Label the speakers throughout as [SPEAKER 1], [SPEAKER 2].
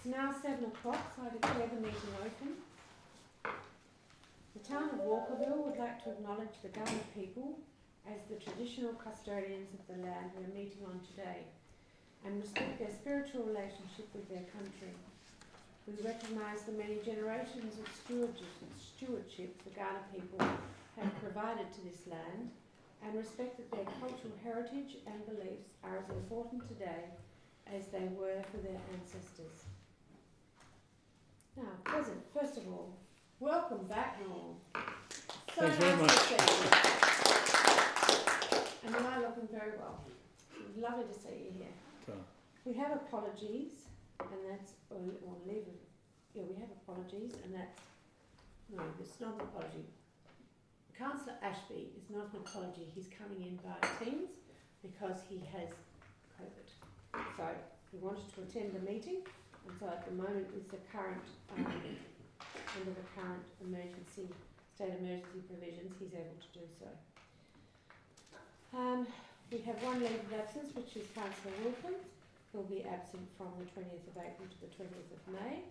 [SPEAKER 1] now 7 o'clock, so I declare the meeting open. The town of Walkerville would like to acknowledge the Kaurna people as the traditional custodians of the land we are meeting on today and respect their spiritual relationship with their country. We recognise the many generations of stewardship the Kaurna people have provided to this land and respect that their cultural heritage and beliefs are as important today as they were for their ancestors. Now, present, first of all, welcome back, Noel. So
[SPEAKER 2] Thanks very much.
[SPEAKER 1] To see you. And you are looking very well. Lovely to see you here.
[SPEAKER 2] Okay.
[SPEAKER 1] We have apologies, and that's, or leave it. Yeah, we have apologies, and that's, no, it's not an apology. Councillor Ashby is not an apology. He's coming in via Teams because he has COVID. So he wanted to attend the meeting, and so at the moment with the current, under the current state emergency provisions, he's able to do so. We have one leave of absence, which is Councillor Wilkins. He'll be absent from the 20th of April to the 20th of May.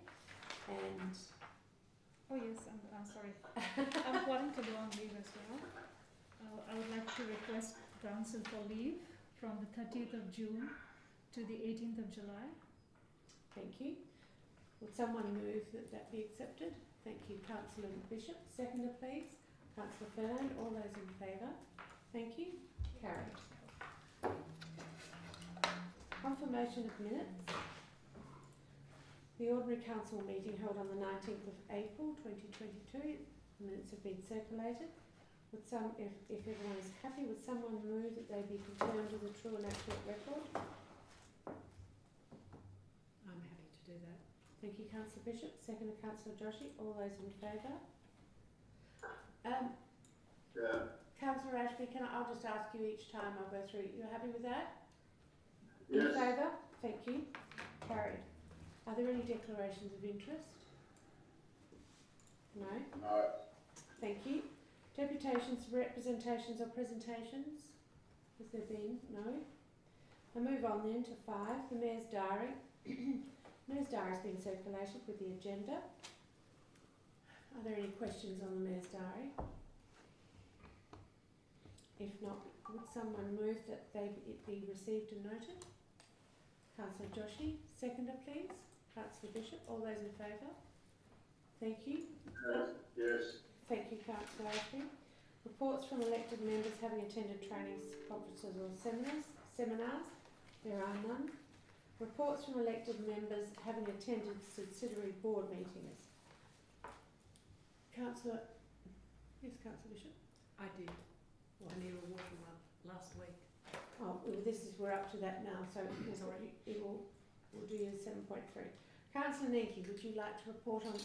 [SPEAKER 1] And
[SPEAKER 3] oh yes, I'm sorry. I'm planning to go on leave as well. I would like to request council for leave from the 30th of June to the 18th of July.
[SPEAKER 1] Thank you. Would someone move that that be accepted? Thank you, Councillor Bishop. Seconder, please. Councillor Fernand. All those in favour? Thank you. Carried. Confirmation of minutes. The ordinary council meeting held on the 19th of April 2022. The minutes have been circulated. Would some, if everyone is happy, would someone move that they be confirmed as a true and accurate record?
[SPEAKER 4] I'm happy to do that.
[SPEAKER 1] Thank you, Councillor Bishop. Second, Councillor Joshi. All those in favour?
[SPEAKER 5] Yeah.
[SPEAKER 1] Councillor Ashby, I'll just ask you each time I'll go through. You're happy with that?
[SPEAKER 5] Yes.
[SPEAKER 1] In favour? Thank you. Carried. Are there any declarations of interest? No?
[SPEAKER 5] No.
[SPEAKER 1] Thank you. Deputations, representations or presentations? Has there been? No? I move on then to 5, the Mayor's Diary. Mayor's Diary has been circulated with the agenda. Are there any questions on the Mayor's Diary? If not, would someone move that it be received and noted? Councillor Joshi. Seconder, please. Councillor Bishop. All those in favour? Thank you.
[SPEAKER 5] Yes.
[SPEAKER 1] Thank you, Councillor Ashby. Reports from elected members having attended trainings, conferences or seminars. There are none. Reports from elected members having attended subsidiary board meetings. Councillor, yes, Councillor Bishop.
[SPEAKER 4] I did. Renewal water run last week.
[SPEAKER 1] Oh, well, we're up to that now, so we'll do your 7.3. Councillor Nenke, would you like to report on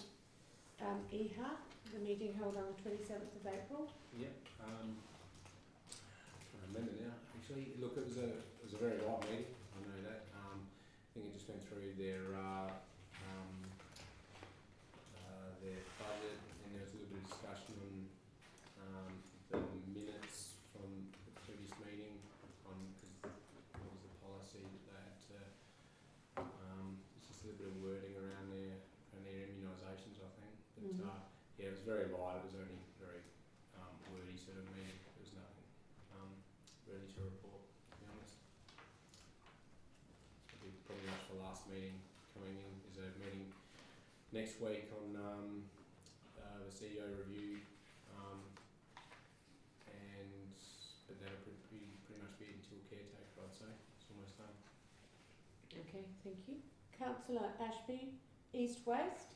[SPEAKER 1] EHA, the meeting held on the 27th of April?
[SPEAKER 2] Yep. I remember now. Actually, look, it was a very light meeting. I know that. I think it just went through their budget, and there was a little bit of discussion on the minutes from the previous meeting, because it was the policy that they had to. It's just a little bit of wording around their immunisations, I think. But yeah, it was very light. It was only very wordy sort of meeting. There was nothing really to report, to be honest. It'll be probably much the last meeting coming in. There's a meeting next week on the CEO review, but that'll pretty much be until caretaker, I'd say. It's almost done.
[SPEAKER 1] Okay, thank you. Councillor Ashby, East West.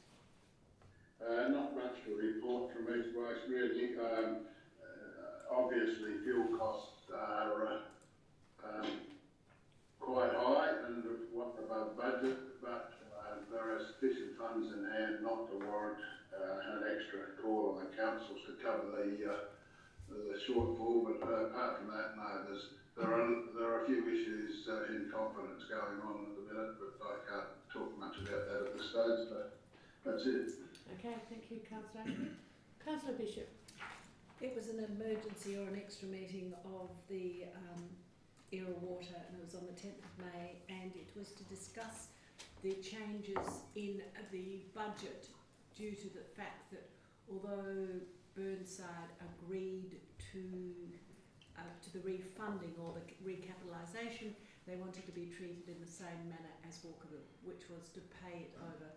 [SPEAKER 5] Not much to report from East West really. Obviously fuel costs are quite high and above budget, but there are sufficient funds in hand not to warrant an extra call on the councils to cover the shortfall. But apart from that, no, there are a few issues in confidence going on at the minute, but I can't talk much about that at this stage. But that's it.
[SPEAKER 1] Okay, thank you, Councillor Ashby. Councillor Bishop.
[SPEAKER 4] It was an emergency or an extra meeting of the Era Water, and it was on the 10th of May, and it was to discuss the changes in the budget due to the fact that although Burnside agreed to the refunding or the recapitalisation, they wanted to be treated in the same manner as Walkerville, which was to pay it over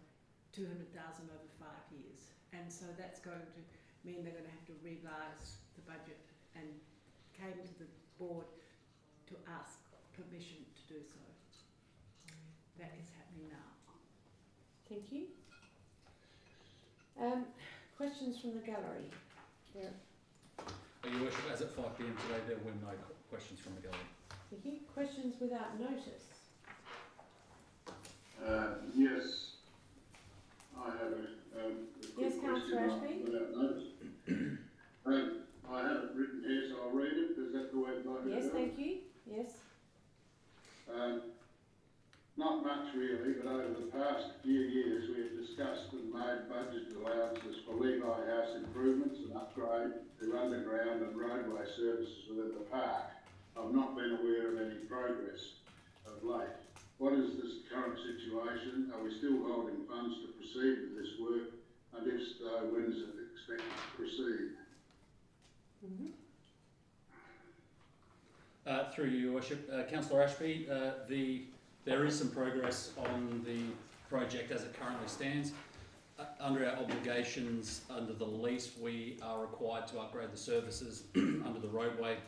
[SPEAKER 4] 200,000 over 5 years. And so that's going to mean they're going to have to revise the budget, and came to the board to ask permission to do so. That is happening now.
[SPEAKER 1] Thank you. Questions from the gallery? There.
[SPEAKER 6] Your Worship, as at 5 p.m. today, there were no questions from the gallery.
[SPEAKER 1] Thank you. Questions without notice?
[SPEAKER 5] Yes, I have a
[SPEAKER 1] Yes,
[SPEAKER 5] quick
[SPEAKER 1] Councillor
[SPEAKER 5] question
[SPEAKER 1] Ashby.
[SPEAKER 5] without notice. I have it written here, so I'll read it. Is that the way you'd like me to
[SPEAKER 1] Yes,
[SPEAKER 5] do it?
[SPEAKER 1] thank you. Yes.
[SPEAKER 5] Not much really, but over the past few years we have discussed and made budget allowances for Levi House improvements and upgrade to underground and roadway services within the park. I've not been aware of any progress of late. What is this current situation? Are we still holding funds to proceed with this work? And if so, when is it expected to proceed?
[SPEAKER 6] Through you, Your Worship, Councillor Ashby, there is some progress on the project as it currently stands. Under our obligations under the lease, we are required to upgrade the services under the roadway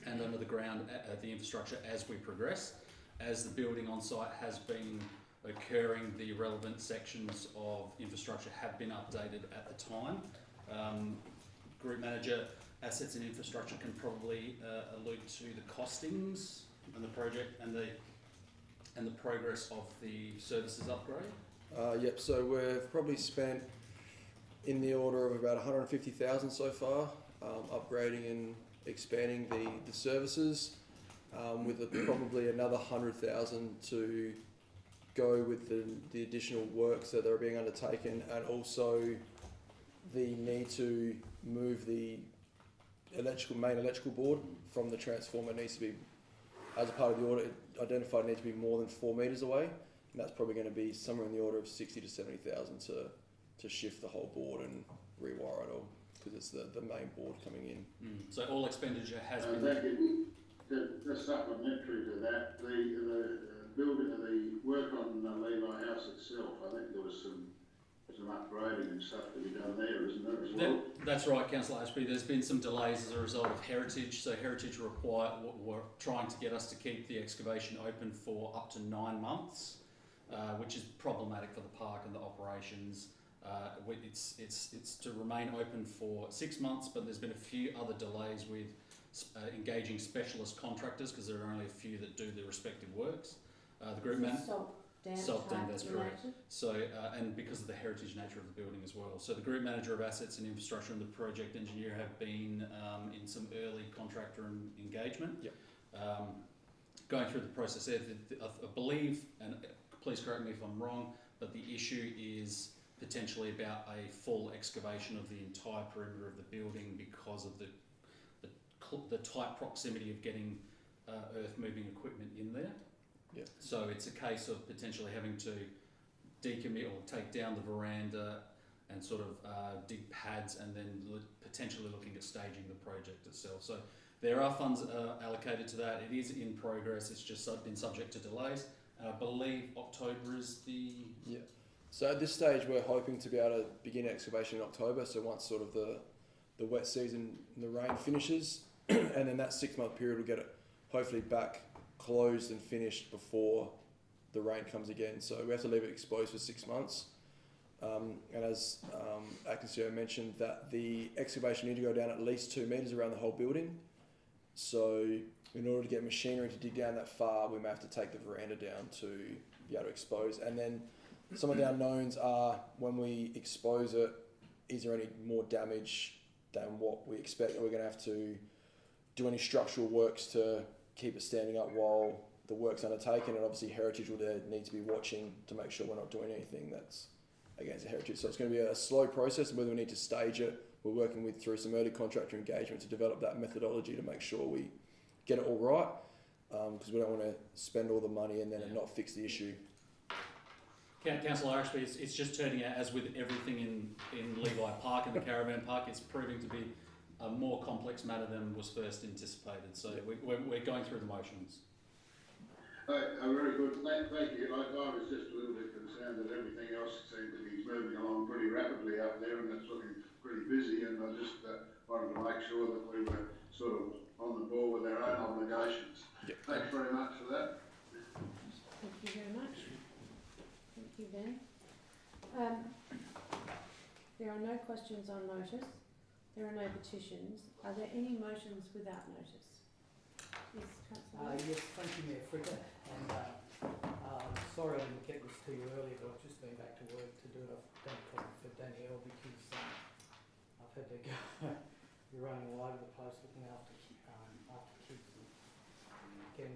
[SPEAKER 6] and under the ground, the infrastructure as we progress. As the building on site has been occurring, the relevant sections of infrastructure have been updated at the time. Group Manager, Assets and Infrastructure can probably allude to the costings and the project and the progress of the services upgrade.
[SPEAKER 7] Yep, so we've probably spent in the order of about 150,000 so far, upgrading and expanding the services, with probably another 100,000 to go with the additional works that are being undertaken, and also the need to move the main electrical board from the transformer. Needs to be, as a part of the audit, identified need to be more than 4 metres away, and that's probably going to be somewhere in the order of 60 to 70,000 to shift the whole board and rewire it all, because it's the main board coming in.
[SPEAKER 6] So all expenditure has been...
[SPEAKER 5] Thank you. Just supplementary to that, the building, the work on the Levi House itself, I think there was some upgrading and stuff to be done there, isn't there, as well?
[SPEAKER 6] That's right, Councillor Ashby. There's been some delays as a result of Heritage. So Heritage were trying to get us to keep the excavation open for up to 9 months, which is problematic for the park and the operations. It's to remain open for 6 months, but there's been a few other delays with engaging specialist contractors, because there are only a few that do the respective works. The group Salt dam, that's correct. So, and because of the heritage nature of the building as well. So the Group Manager of Assets and Infrastructure and the Project Engineer have been in some early contractor engagement.
[SPEAKER 7] Yep.
[SPEAKER 6] Going through the process there, I believe, and please correct me if I'm wrong, but the issue is potentially about a full excavation of the entire perimeter of the building because of the tight proximity of getting earth moving equipment in there.
[SPEAKER 7] Yeah.
[SPEAKER 6] So it's a case of potentially having to decommit or take down the veranda and sort of dig pads, and then potentially looking at staging the project itself. So there are funds allocated to that. It is in progress. It's just been subject to delays. And I believe October is the...
[SPEAKER 7] Yeah. So at this stage, we're hoping to be able to begin excavation in October. So once sort of the wet season and the rain finishes, and then that 6 month period will get it hopefully back closed and finished before the rain comes again. So we have to leave it exposed for 6 months. And as Akincio mentioned, that the excavation need to go down at least 2 metres around the whole building. So in order to get machinery to dig down that far, we may have to take the veranda down to be able to expose. And then some of the unknowns are, when we expose it, is there any more damage than what we expect? Are we going to have to do any structural works to keep it standing up while the work's undertaken? And obviously Heritage will need to be watching to make sure we're not doing anything that's against the heritage. So it's going to be a slow process, and whether we need to stage it, we're working through some early contractor engagement to develop that methodology to make sure we get it all right, because we don't want to spend all the money and then not fix the issue.
[SPEAKER 6] Councillor Ashby, it's just turning out, as with everything in Levi Park and the Caravan Park, it's proving to be a more complex matter than was first anticipated. So we're going through the motions.
[SPEAKER 5] Very good. Thank you. I was just a little bit concerned that everything else seemed to be moving along pretty rapidly up there, and it's looking pretty busy. And I just wanted to make sure that we were sort of on the ball with our own obligations.
[SPEAKER 7] Yep.
[SPEAKER 5] Thanks very much for that.
[SPEAKER 1] Thank you very much. Thank you, Ben. There are no questions on notice. There are no petitions. Are there any motions without notice? Yes, Councillor.
[SPEAKER 8] Yes, thank you, Mayor Fricker. And sorry I didn't get this to you earlier, but I've just been back to work to do it. I've done a copy for Danielle because I've had to go. You're running all over the place looking after kids and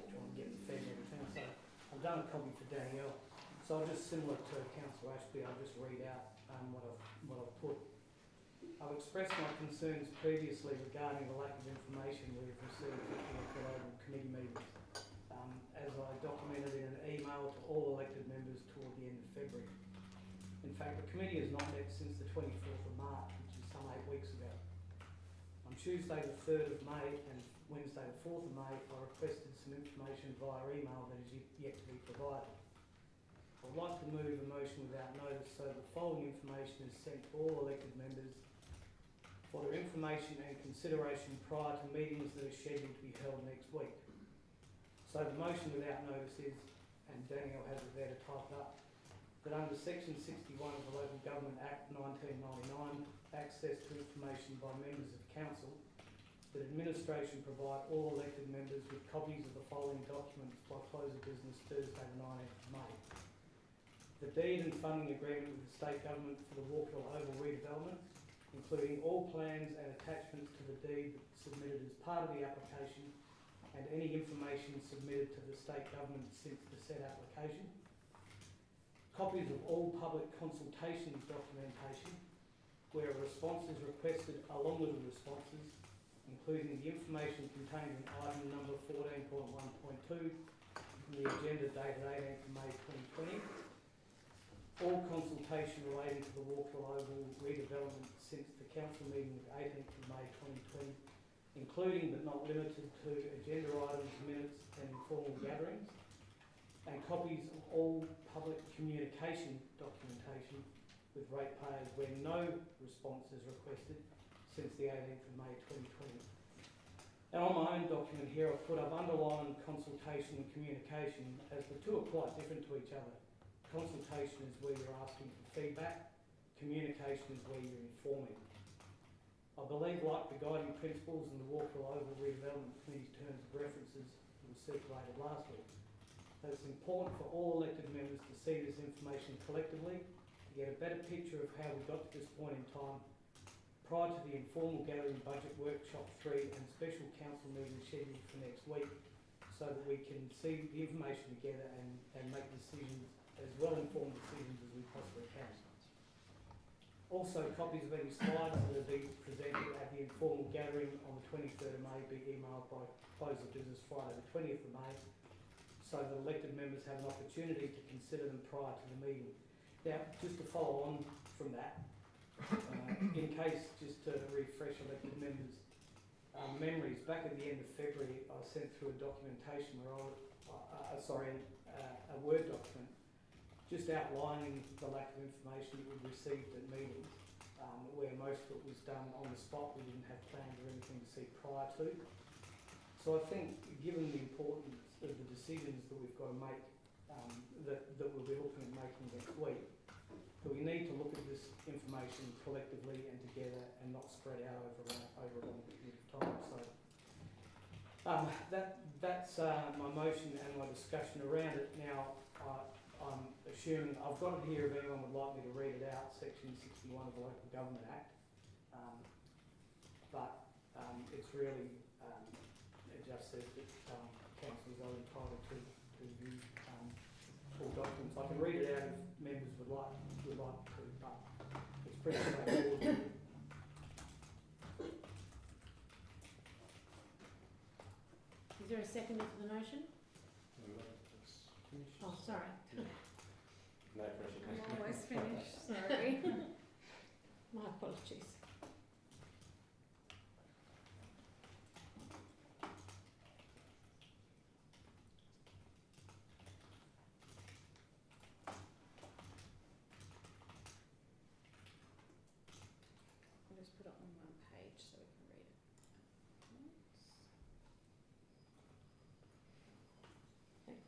[SPEAKER 8] trying to get them fed and everything. So I've done a copy for Danielle. So I'll just, similar to Councillor Ashby, I'll just read out what I've put. I've expressed my concerns previously regarding the lack of information we've received at the local committee meetings, as I documented in an email to all elected members toward the end of February. In fact, the committee has not met since the 24th of March, which is some 8 weeks ago. On Tuesday the 3rd of May and Wednesday the 4th of May, I requested some information via email that is yet to be provided. I would like to move a motion without notice so the following information is sent to all elected members for their information and consideration prior to meetings that are scheduled to be held next week. So the motion without notice is, and Danielle has it there to type up, that under Section 61 of the Local Government Act 1999, access to information by members of council, that administration provide all elected members with copies of the following documents by close of business Thursday the 19th of May. The deed and funding agreement with the state government for the Walkerville Oval redevelopment, including all plans and attachments to the deed submitted as part of the application and any information submitted to the state government since the said application. Copies of all public consultations documentation where a response is requested along with the responses, including the information contained in item number 14.1.2 from the agenda dated 18th of May 2020. All consultation relating to the Walkerville Oval redevelopment since the council meeting of 18th of May 2020, including but not limited to agenda items, minutes and informal gatherings, and copies of all public communication documentation with ratepayers where no response is requested since the 18th of May 2020. And on my own document here I've put up underlined consultation and communication, as the two are quite different to each other. Consultation is where you're asking for feedback, communication is where you're informing. I believe, like the guiding principles in the Walkerville Oval Redevelopment Committee's terms of references that was circulated last week, that it's important for all elected members to see this information collectively, to get a better picture of how we got to this point in time prior to the informal gathering budget workshop 3 and special council meeting scheduled for next week, so that we can see the information together and make decisions, as well informed decisions as we possibly can. Also, copies of any slides that are being presented at the informal gathering on the 23rd of May be emailed by close of business Friday the 20th of May, so that elected members have an opportunity to consider them prior to the meeting. Now, just to follow on from that, in case, just to refresh elected members' memories, back at the end of February I sent through a documentation where a Word document just outlining the lack of information that we'd received at meetings, where most of it was done on the spot. We didn't have plans or anything to see prior to. So I think, given the importance of the decisions that we've got to make, that we'll be looking at making next week, that we need to look at this information collectively and together and not spread out over a long period of time. So that's my motion and my discussion around it. Now, I'm assuming, I've got it here if anyone would like me to read it out, Section 61 of the Local Government Act, but it's really, it just says that councillors are entitled to view full documents. I can read it out if members would like to, but it's pretty straightforward.
[SPEAKER 1] Is there a seconder to the motion? Oh, sorry.
[SPEAKER 2] No pressure.
[SPEAKER 3] I'm always finished, sorry.
[SPEAKER 1] My apologies.
[SPEAKER 3] I'll just put it on one page so we can read it.
[SPEAKER 1] Thanks.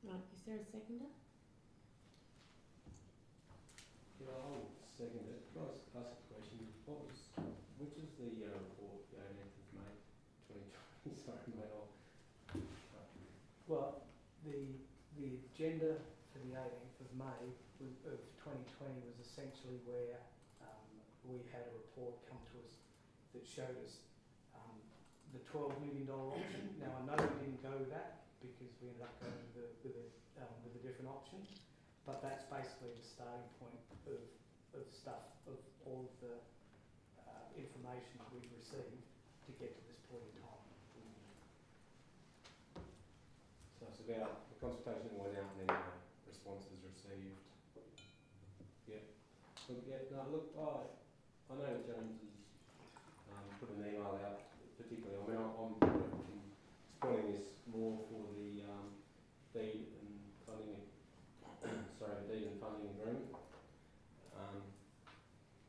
[SPEAKER 1] Right, is there a seconder?
[SPEAKER 2] Yeah, I'll second it. Can I ask a question? Which is the report, the 18th of May, 2020? Sorry, mate.
[SPEAKER 8] Well, the agenda for the 18th of May of 2020 was essentially where we had a report come to us that showed us the $12 million option. Now I know we didn't go with that because we ended up going with a different option, but that's basically the starting point of stuff, of all of the information that we've received to get to this point in time.
[SPEAKER 2] So it's about the consultation that went out and then responses received. Yeah. Look, yeah, no, look, I know that James has put an email out, particularly, I mean, I'm supporting this more for the deed and funding, the deed and funding agreement.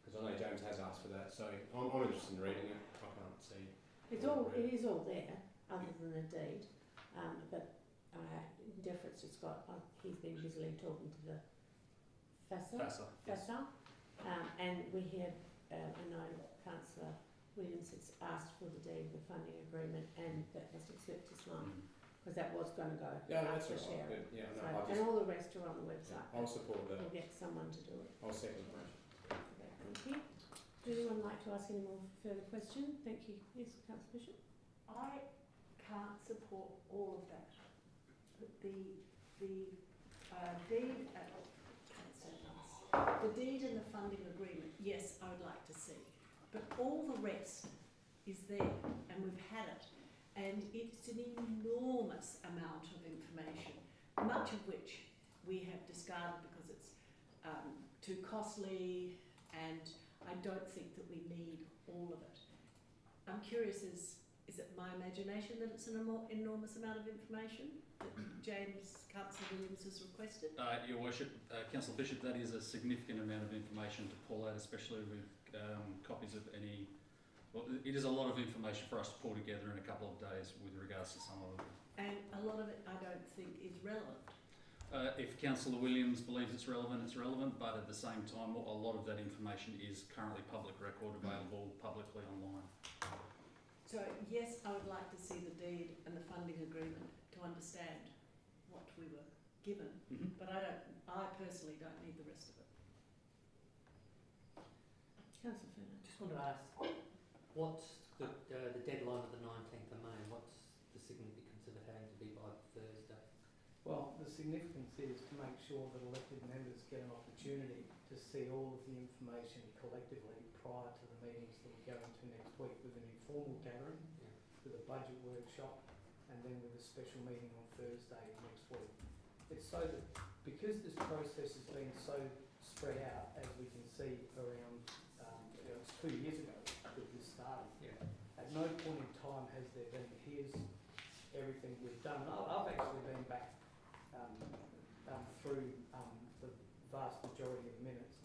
[SPEAKER 2] Because I know James has asked for that, so I'm interested in reading it. I can't see.
[SPEAKER 1] It is all there, other than the deed, but in deference to Scott, he's been busily talking to the FASA, and we have, I know Councillor Williams has asked for the deed, the funding agreement, and that has to slip this month, because that was going to go.
[SPEAKER 2] Yeah, that's
[SPEAKER 1] to
[SPEAKER 2] all right.
[SPEAKER 1] Sharon.
[SPEAKER 2] Yeah, no,
[SPEAKER 1] So, and all the rest are on the website.
[SPEAKER 2] I'll support that.
[SPEAKER 1] We'll get someone to do it.
[SPEAKER 2] I'll second that.
[SPEAKER 1] Okay, thank you. Would anyone like to ask any more further question? Thank you. Yes, Councillor Bishop.
[SPEAKER 4] I can't support all of that. But the deed, the deed and the funding agreement, yes, I would like to see. But all the rest is there, and we've had it. And it's an enormous amount of information, much of which we have discarded because it's too costly, and I don't think that we need all of it. I'm curious, is it my imagination that it's an enormous amount of information that James, Councillor Williams has requested?
[SPEAKER 6] Your Worship, Councillor Bishop, that is a significant amount of information to pull out, especially with copies of any. Well, it is a lot of information for us to pull together in a couple of days with regards to some of it.
[SPEAKER 4] And a lot of it I don't think is relevant.
[SPEAKER 6] If Councillor Williams believes it's relevant, but at the same time, a lot of that information is currently public record, available publicly online.
[SPEAKER 4] So yes, I would like to see the deed and the funding agreement to understand what we were given, but I personally don't need the rest of it.
[SPEAKER 1] Councillor Fernand.
[SPEAKER 9] Just want to ask, what's the deadline of the 19th of May? What's the significance of it having to be by Thursday?
[SPEAKER 8] significance is to make sure that elected members get an opportunity to see all of the information collectively prior to the meetings that we're going to next week, with an informal gathering, with a budget workshop, and then with a special meeting on Thursday next week. It's so that, because this process has been so spread out, as we can see around, it's 2 years ago that this started. At no point in time has there been, here's everything we've done. And I've actually been back through the vast majority of the minutes,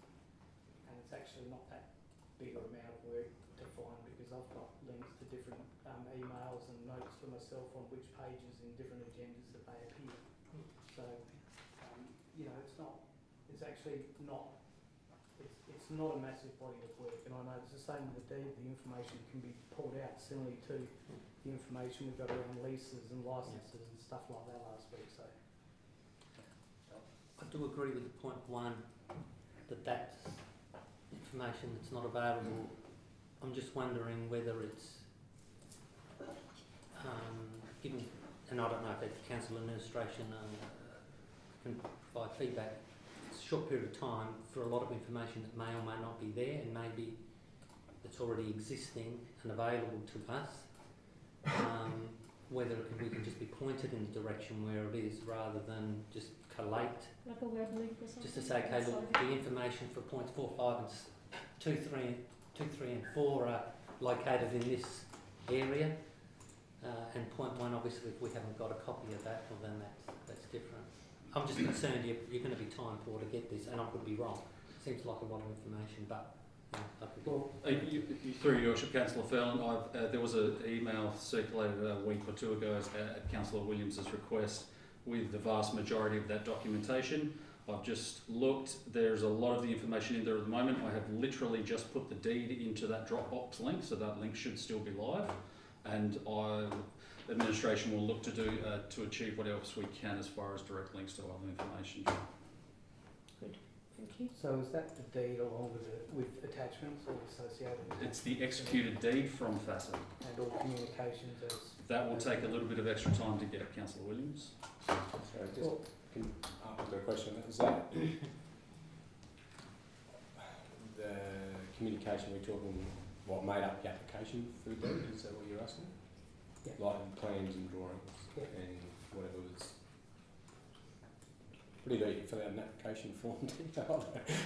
[SPEAKER 8] and it's actually not that big an amount of work to find, because I've got links to different emails and notes for myself on which pages in different agendas that they appear. So, it's actually not, it's not a massive body of work, and I know it's the same with the deed. The information can be pulled out similarly to the information we got around leases and licences and stuff like that last week. So
[SPEAKER 9] I do agree with point one, that's information that's not available. I'm just wondering whether it's given, and I don't know if the council administration can provide feedback. It's a short period of time for a lot of information that may or may not be there, and maybe it's already existing and available to us. Whether we can just be pointed in the direction where it is, rather than just collate.
[SPEAKER 3] Like a web link or something?
[SPEAKER 9] Just to say, okay, look, the information for points 4, 5 and 2, 3 and 4 are located in this area. And point 1, obviously, if we haven't got a copy of that, well then that's different. I'm just concerned you're going to be time poor to get this, and I could be wrong. Seems like a lot of information, but I could be.
[SPEAKER 6] Through your worship, Councillor Fallon, there was an email circulated a week or two ago at Councillor Williams's request with the vast majority of that documentation. I've just looked, there's a lot of the information in there at the moment. I have literally just put the deed into that Dropbox link, so that link should still be live. And administration will look to do to achieve what else we can as far as direct links to other information.
[SPEAKER 1] Good, thank you.
[SPEAKER 8] So is that the deed along with attachments or associated?
[SPEAKER 6] It's the executed deed from FASA.
[SPEAKER 8] And all communications as...
[SPEAKER 6] That will take a little bit of extra time to get, Councillor Williams.
[SPEAKER 2] Sorry, just I've got a question. Is that the communication we're talking? What made up the application for the deed? Is that what you're asking?
[SPEAKER 8] Yeah.
[SPEAKER 2] Like plans and drawings and whatever was. What do you do? You fill out an application form?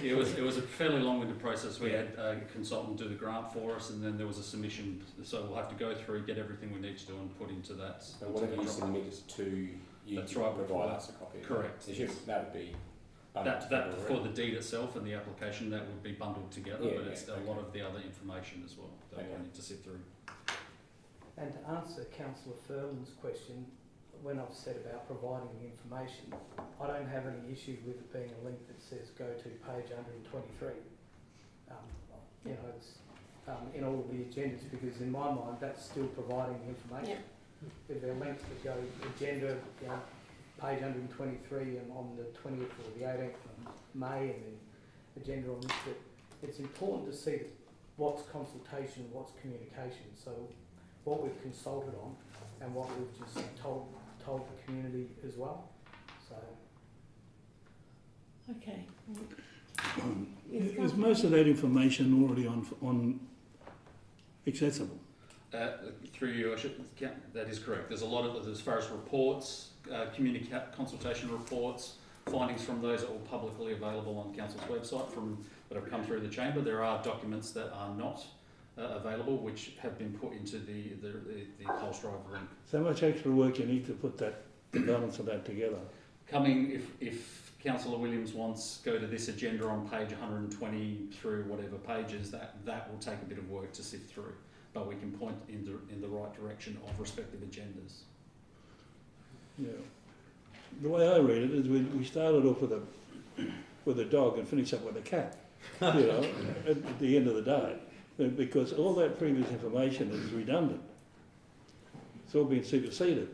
[SPEAKER 6] It was a fairly long-winded process. We had a consultant do the grant for us, and then there was a submission. So we'll have to go through, get everything we need to do, and put into that.
[SPEAKER 2] So whatever you submit to, you
[SPEAKER 6] that's right,
[SPEAKER 2] provide us a copy.
[SPEAKER 6] Correct.
[SPEAKER 2] So that would be.
[SPEAKER 6] That for the deed itself and the application, that would be bundled together, but it's a lot of the other information as well that we need to sit through.
[SPEAKER 8] And to answer Councillor Furlan's question, when I've said about providing the information, I don't have any issue with it being a link that says go to page 123. It's in all of the agendas, because in my mind that's still providing the information. Yeah. If there are links that go agenda, page 123 and on the 20th or the 18th of May, and then agenda on this, but it's important to see what's consultation, what's communication. So what we've consulted on and what we've just told the community as well. So
[SPEAKER 1] okay.
[SPEAKER 10] Is most of that information already on accessible?
[SPEAKER 6] Through your worship, that is correct. There's a lot of, as far as reports, consultation reports, findings from those are all publicly available on Council's website that have come through the chamber. There are documents that are not available, which have been put into the Pulse Drive link.
[SPEAKER 10] So much extra work you need to put the balance of that together.
[SPEAKER 6] Coming, if Councillor Williams wants, go to this agenda on page 120 through whatever pages, that will take a bit of work to sift through. But we can point in the right direction of respective agendas.
[SPEAKER 10] Yeah. The way I read it is we started off with a dog and finished up with a cat, at the end of the day. Because all that previous information is redundant. It's all been superseded.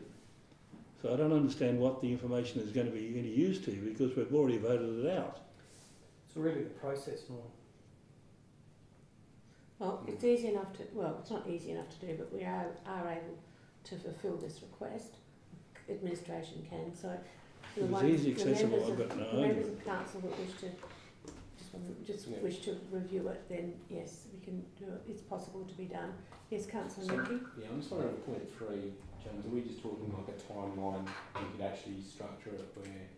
[SPEAKER 10] So I don't understand what the information is going to be any use to, because we've already voted it out.
[SPEAKER 8] it's really the process more.
[SPEAKER 1] Well, it's easy enough to, well, it's not easy enough to do, but we are able to fulfil this request. Administration can. So For the
[SPEAKER 10] It was
[SPEAKER 1] ones-
[SPEAKER 10] easy,
[SPEAKER 1] the
[SPEAKER 10] accessible,
[SPEAKER 1] members
[SPEAKER 10] I've
[SPEAKER 1] of-
[SPEAKER 10] got no
[SPEAKER 1] the members
[SPEAKER 10] argument.
[SPEAKER 1] of council that wish to,
[SPEAKER 2] Yeah.
[SPEAKER 1] wish to review it, then yes, we can do it, it's possible to be done. Yes, councillor
[SPEAKER 2] So-
[SPEAKER 1] Nicky?
[SPEAKER 2] Yeah, I'm just wondering at point 3, James, are we just talking like a timeline? We could actually structure it where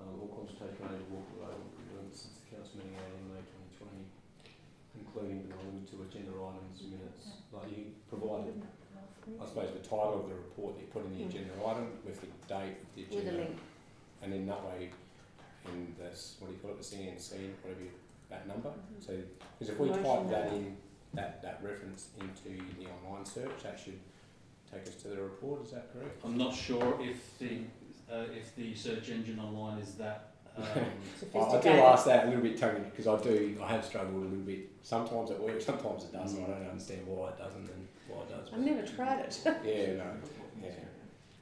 [SPEAKER 2] all consultation made at Walkerville since the council meeting in May 2020, including but not limited to agenda items, minutes. Like you provided, I suppose, the title of the report that you put in the agenda item with the date, the
[SPEAKER 1] With a
[SPEAKER 2] agenda,
[SPEAKER 1] link.
[SPEAKER 2] and then that way, in this, what do you call it, the CNC, whatever you, that number. So, because if we
[SPEAKER 1] Motion
[SPEAKER 2] type that
[SPEAKER 1] number.
[SPEAKER 2] in, that reference into the online search, that should take us to the report. Is that correct?
[SPEAKER 6] I'm not sure if the search engine online is that.
[SPEAKER 2] I
[SPEAKER 1] Sophisticated.
[SPEAKER 2] do ask that a little bit, Tony, because I have struggled a little bit. Sometimes it works, sometimes it doesn't. I don't understand why it doesn't and why it does.
[SPEAKER 1] I've never tried it.
[SPEAKER 2] Yeah, no, yeah.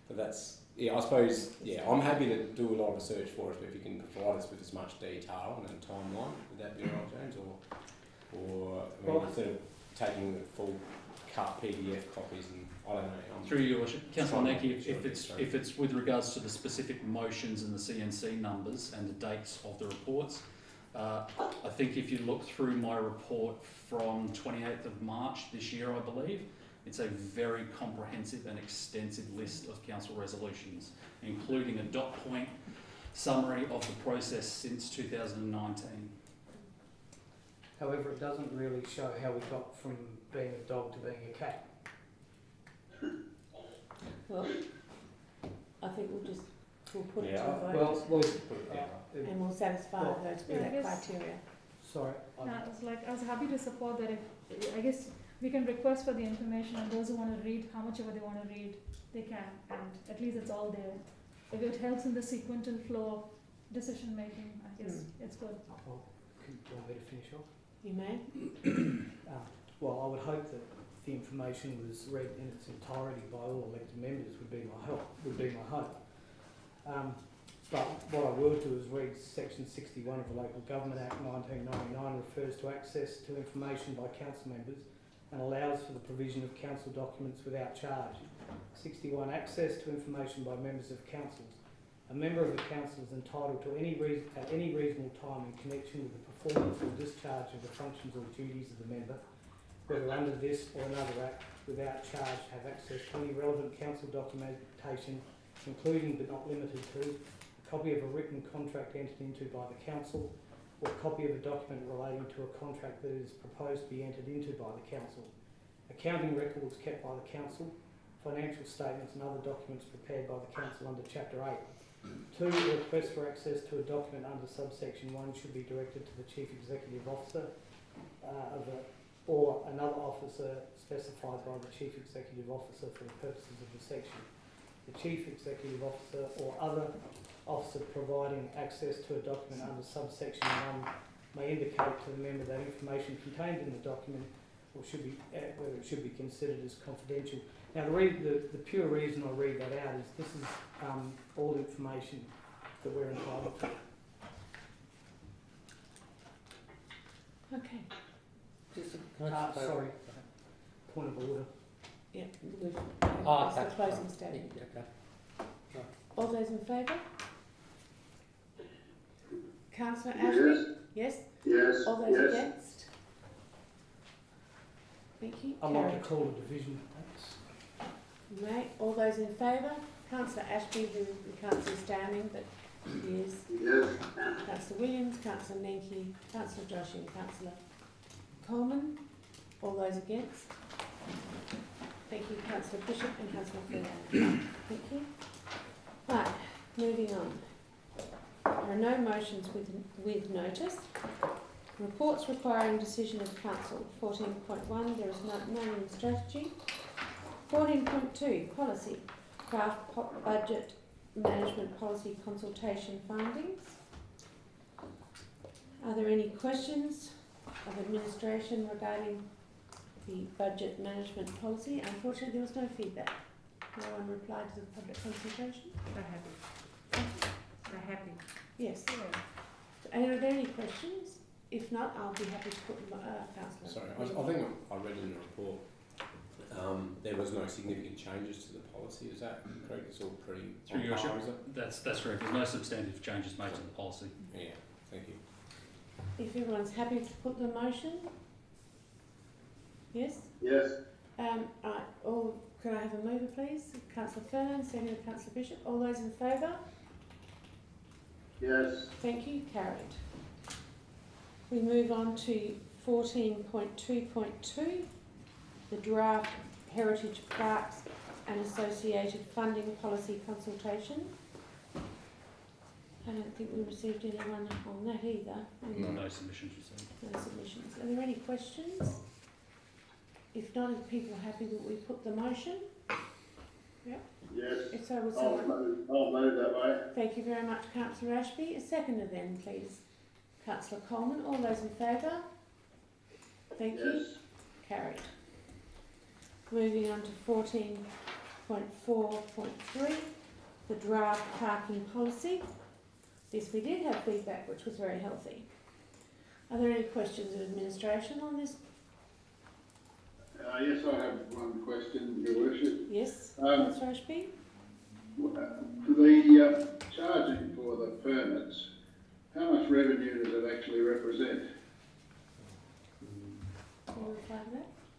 [SPEAKER 2] But that's, yeah, I suppose, yeah, I'm happy to do a lot of research for us, but if you can provide us with as much detail and a timeline, would that be all right, James? Or I mean,
[SPEAKER 8] Well-
[SPEAKER 2] instead of taking the full cut PDF copies and, I don't know.
[SPEAKER 6] Through your worship, councillor
[SPEAKER 2] Sorry,
[SPEAKER 6] Neckie,
[SPEAKER 2] sorry, sorry.
[SPEAKER 6] if it's with regards to the specific motions and the CNC numbers and the dates of the reports, I think if you look through my report from 28th of March this year, I believe, it's a very comprehensive and extensive list of council resolutions, including a dot point summary of the process since 2019.
[SPEAKER 8] However, it doesn't really show how we got from being a dog to being a cat.
[SPEAKER 1] Well, I think we'll put it
[SPEAKER 2] Yeah,
[SPEAKER 1] to a
[SPEAKER 8] Well,
[SPEAKER 1] vote
[SPEAKER 8] well,
[SPEAKER 2] Put it down.
[SPEAKER 1] and we'll satisfy
[SPEAKER 8] well,
[SPEAKER 1] those
[SPEAKER 3] yeah,
[SPEAKER 1] with
[SPEAKER 3] I
[SPEAKER 1] that
[SPEAKER 3] guess-
[SPEAKER 1] criteria.
[SPEAKER 8] sorry,
[SPEAKER 3] I was happy to support that. If I guess we can request for the information, and those who want to read how much ever they want to read, they can, and at least it's all there. If it helps in the sequential flow of decision making, I guess it's good.
[SPEAKER 8] well, do you want me to finish off?
[SPEAKER 1] You may?
[SPEAKER 8] Well, I would hope that the information was read in its entirety by all elected members would be my hope. But what I will do is read section 61 of the Local Government Act 1999 refers to access to information by council members and allows for the provision of council documents without charge. 61. Access to information by members of councils. A member of the council is entitled to at any reasonable time in connection with the performance or discharge of the functions or duties of the member, whether under this or another act, without charge, have access to any relevant council documentation, including but not limited to a copy of a written contract entered into by the council, or a copy of a document relating to a contract that is proposed to be entered into by the council, accounting records kept by the council, financial statements and other documents prepared by the council under Chapter 8. 2. A request for access to a document under subsection 1 should be directed to the Chief Executive Officer or another officer specified by the Chief Executive Officer for the purposes of the section. The Chief Executive Officer or other officer providing access to a document under subsection 1 may indicate to the member that information contained in the document or whether it should be considered as confidential. Now, the pure reason I read that out is this is all information that we're entitled to.
[SPEAKER 1] Okay.
[SPEAKER 9] Can I just
[SPEAKER 8] Sorry, point of order.
[SPEAKER 1] Yeah, we've
[SPEAKER 9] Oh,
[SPEAKER 1] that's the
[SPEAKER 9] okay.
[SPEAKER 1] closing statement.
[SPEAKER 9] Okay.
[SPEAKER 1] All those in favour? Councillor
[SPEAKER 5] Yes.
[SPEAKER 1] Ashby? Yes?
[SPEAKER 5] Yes,
[SPEAKER 1] All those
[SPEAKER 5] yes.
[SPEAKER 1] against? Thank you.
[SPEAKER 8] I'd like
[SPEAKER 1] Carried.
[SPEAKER 8] to call a division. Thanks.
[SPEAKER 1] Right, all those in favour? Councillor Ashby, who we can't see standing, but he is.
[SPEAKER 5] Yes,
[SPEAKER 1] Councillor Williams, Councillor Nenke, Councillor Joshi and Councillor Coleman. All those against? Thank you, Councillor Bishop and Councillor Fairbairn. Thank you. Right, moving on. There are no motions with notice. Reports requiring decision of council. 14.1, there is no new strategy. 14.2, policy. Draft budget management policy consultation findings. Are there any questions of administration regarding the budget management policy? Unfortunately, there was no feedback. No one replied to the public consultation.
[SPEAKER 4] They're happy. They're happy.
[SPEAKER 1] Yes. And are there any questions? If not, I'll be happy to put councillor.
[SPEAKER 2] Sorry, I think I read in the report there was no significant changes to the policy. Is that correct? It's all pretty
[SPEAKER 6] Through your
[SPEAKER 2] on par,
[SPEAKER 6] worship,
[SPEAKER 2] is it?
[SPEAKER 6] that's correct. There's no substantive changes made to the policy.
[SPEAKER 2] Yeah, thank you.
[SPEAKER 1] If everyone's happy to put the motion? Yes?
[SPEAKER 5] Yes.
[SPEAKER 1] Right, could I have a mover please? Councillor Fernand, seconded Councillor Bishop. All those in favour?
[SPEAKER 5] Yes.
[SPEAKER 1] Thank you, carried. We move on to 14.2.2, the draft Heritage Parks and Associated Funding Policy Consultation. I don't think we received anyone on that either.
[SPEAKER 6] No submissions received.
[SPEAKER 1] No submissions. Are there any questions? If not, are people happy that we put the motion?
[SPEAKER 5] Yes.
[SPEAKER 1] If so, would
[SPEAKER 5] I'll
[SPEAKER 1] someone...
[SPEAKER 5] move that way.
[SPEAKER 1] Thank you very much, Councillor Ashby. A seconder then, please. Councillor Coleman. All those in favour? Thank you. Carried. Moving on to 14.4.3, the draft parking policy. This we did have feedback, which was very healthy. Are there any questions of administration on this?
[SPEAKER 5] Yes, I have one question, Your Worship.
[SPEAKER 1] Yes, Councillor Ashby?
[SPEAKER 5] The charging for the permits, how much revenue does it actually represent?
[SPEAKER 1] Can you reply to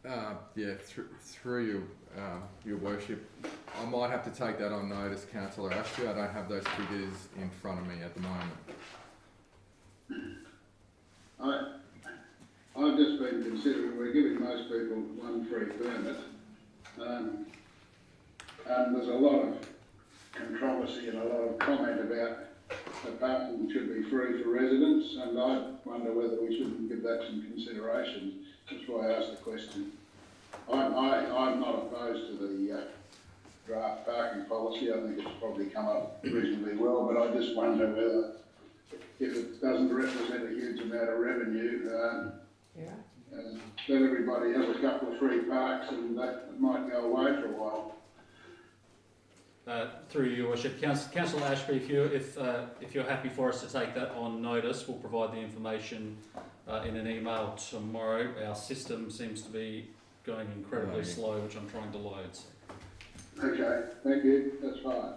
[SPEAKER 1] that?
[SPEAKER 11] Yeah, through your worship, I might have to take that on notice, Councillor Ashby. I don't have those figures in front of me at the moment.
[SPEAKER 5] I've just been considering we're giving most people one free permit, and there's a lot of controversy and a lot of comment about the parking should be free for residents, and I wonder whether we shouldn't give that some consideration. That's why I asked the question. I'm not opposed to the draft parking policy. I think it's probably come up reasonably well, but I just wonder whether, if it doesn't represent a huge amount of revenue, let everybody have a couple of free parks and that might go away for a while.
[SPEAKER 6] Through your worship, Councillor Ashby, if you're happy for us to take that on notice, we'll provide the information in an email tomorrow. Our system seems to be going incredibly slow, which I'm trying to load. So.
[SPEAKER 5] Okay, thank you. That's fine.